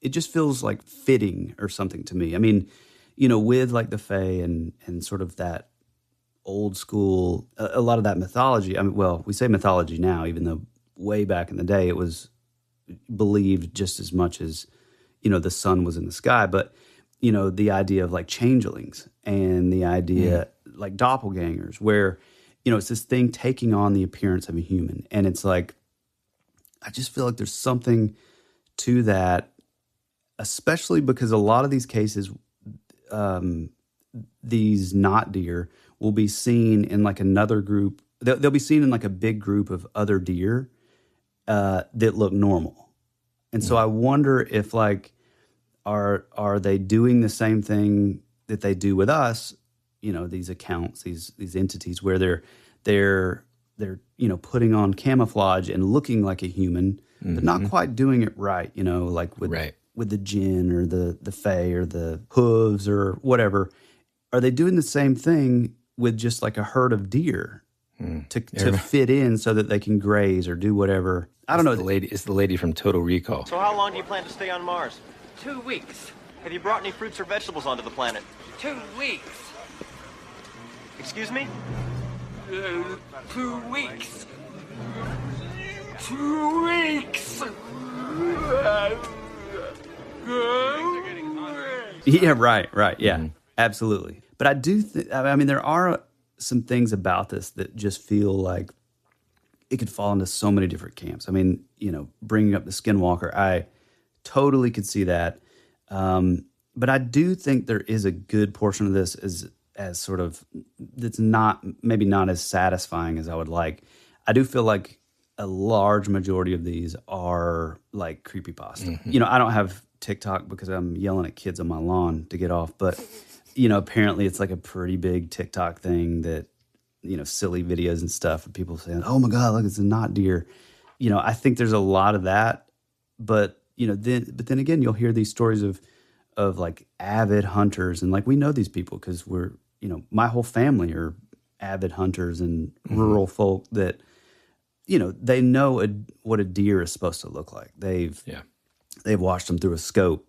it just feels like fitting or something to me. I mean, with like the fae and sort of that old school, a lot of that mythology. I mean, well, we say mythology now, even though way back in the day it was believed just as much as, the sun was in the sky. But, the idea of like changelings and the idea like doppelgangers, where, it's this thing taking on the appearance of a human. And it's like, I just feel like there's something to that, especially because a lot of these cases, these not deer will be seen in like another group. They'll be seen in like a big group of other deer that look normal. And so I wonder if like, are they doing the same thing that they do with us? These accounts, these entities where they're putting on camouflage and looking like a human, but not quite doing it right. Like with the jinn or the fae or the hooves or whatever. Are they doing the same thing with just like a herd of deer to fit in so that they can graze or do whatever? I don't know. It's the lady from Total Recall. So how long do you plan to stay on Mars? 2 weeks. Have you brought any fruits or vegetables onto the planet? 2 weeks. Excuse me? 2 weeks. 2 weeks. Yeah, right. Yeah, absolutely. But I do think, I mean, there are some things about this that just feel like it could fall into so many different camps. I mean, bringing up the Skinwalker, I totally could see that. But I do think there is a good portion of this as sort of, that's maybe not as satisfying as I would like. I do feel like a large majority of these are like creepypasta. Mm-hmm. I don't have TikTok because I'm yelling at kids on my lawn to get off, but apparently it's like a pretty big TikTok thing that, silly videos and stuff and people saying, oh my God, look, it's a not deer. I think there's a lot of that, but then again, you'll hear these stories of like avid hunters, and like we know these people because we're, my whole family are avid hunters and rural folk that, they know what a deer is supposed to look like. They've watched them through a scope,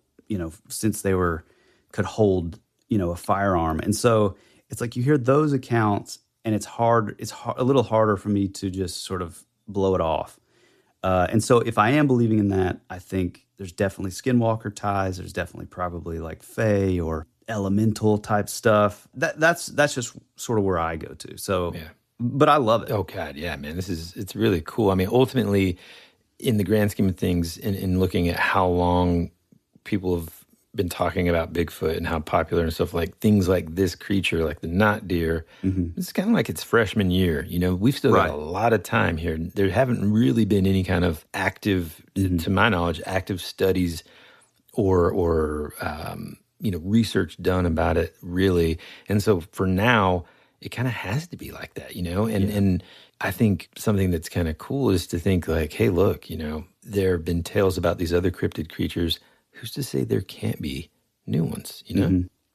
since they were could hold, a firearm. And so it's like you hear those accounts and it's hard. It's a little harder for me to just sort of blow it off. And so if I am believing in that, I think there's definitely skinwalker ties. There's definitely probably like fae or elemental type stuff. That's just sort of where I go to. So, but I love it. Oh God, yeah, man, it's really cool. I mean, ultimately, in the grand scheme of things, in looking at how long people have been talking about Bigfoot and how popular and stuff, like things like this creature, like the knot deer, it's kind of like it's freshman year. We've still got a lot of time here. There haven't really been any kind of active, to my knowledge, active studies or research done about it, really. And so for now, it kind of has to be like that, And I think something that's kind of cool is to think like, hey, look, there have been tales about these other cryptid creatures. Who's to say there can't be new ones,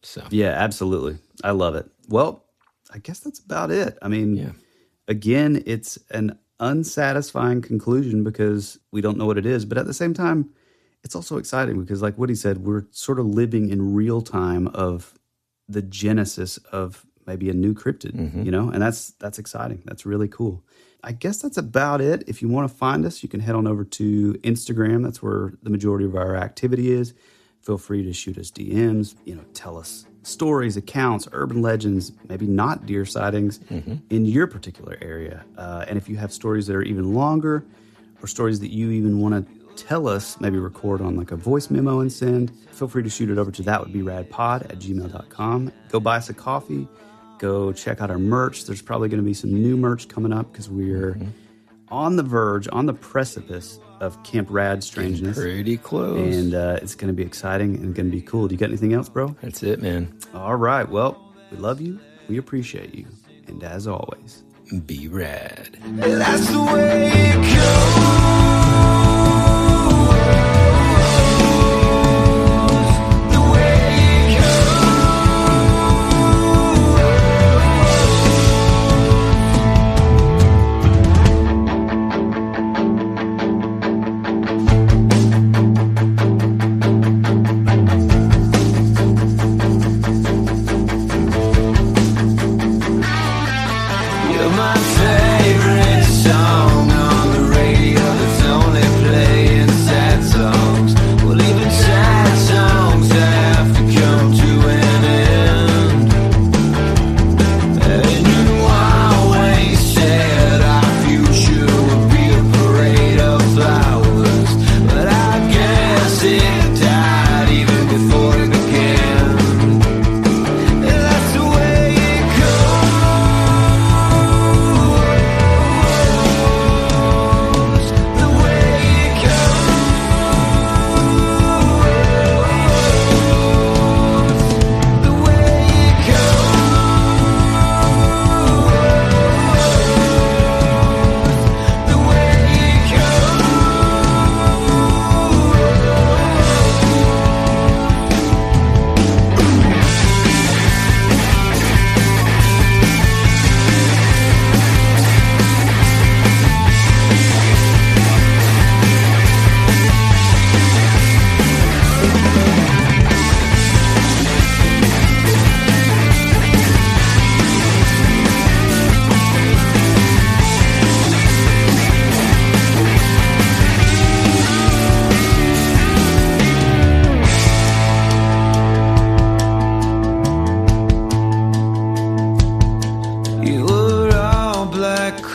So yeah, absolutely. I love it. Well, I guess that's about it. I mean, again, it's an unsatisfying conclusion because we don't know what it is. But at the same time, it's also exciting because like Woody said, we're sort of living in real time of the genesis of maybe a new cryptid, and that's exciting. That's really cool. I guess that's about it. If you want to find us, you can head on over to Instagram. That's where the majority of our activity is. Feel free to shoot us DMs, tell us stories, accounts, urban legends, maybe not deer sightings in your particular area. And if you have stories that are even longer or stories that you even want to tell us, maybe record on like a voice memo and send, feel free to shoot it over to thatwouldberadpod@gmail.com. Go buy us a coffee. Go check out our merch. There's probably going to be some new merch coming up because we're on the verge, on the precipice of Camp Rad strangeness. Pretty close. And it's going to be exciting and going to be cool. Do you got anything else, bro? That's it, man. All right. Well, we love you. We appreciate you. And as always, be rad. That's the way it goes.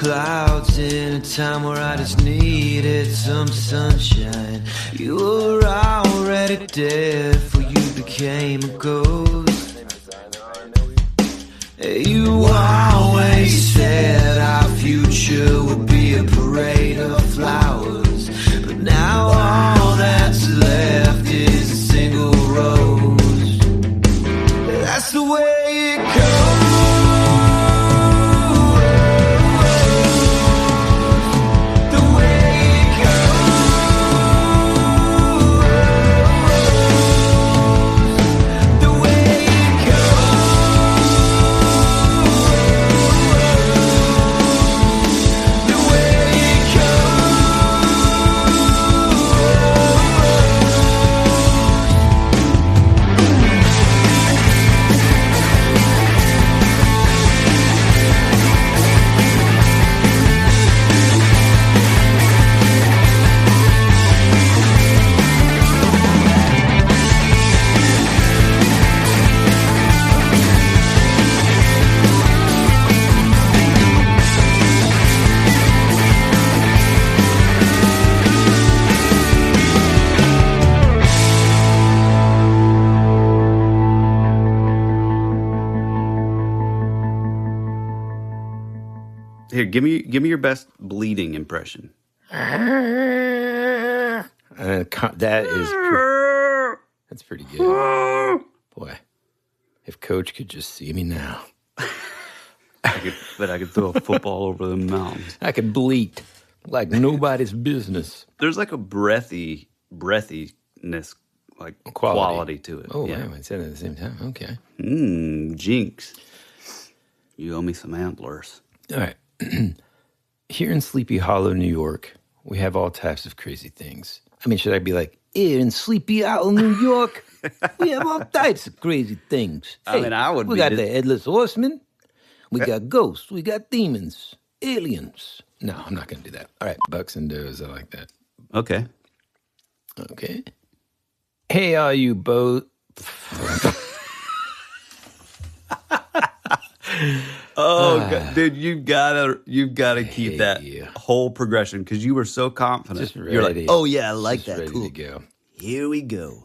clouds in a time where I just needed some sunshine. You were already dead before you became a ghost. You always said our future would be a parade of flowers, but now all that's left is a single rose. That's the way it goes. Here, give me your best bleeding impression. That's pretty good. Boy, if Coach could just see me now. I could throw a football over the mountains. I could bleat like nobody's business. There's like a breathiness, like quality to it. Oh, yeah. I said it at the same time. Okay. Jinx. You owe me some antlers. All right. Here in Sleepy Hollow, New York, we have all types of crazy things. I mean, should I be like, here in Sleepy Hollow, New York, we have all types of crazy things. I mean, I would We got the Headless Horseman. We got ghosts. We got demons. Aliens. No, I'm not going to do that. All right, Bucks and Does. I like that. Okay. Okay. Hey, all you both. God. Dude, you've gotta keep that whole progression because you were so confident. Just ready. You're like, oh yeah, I like Just that. ready Cool. to go. Here we go.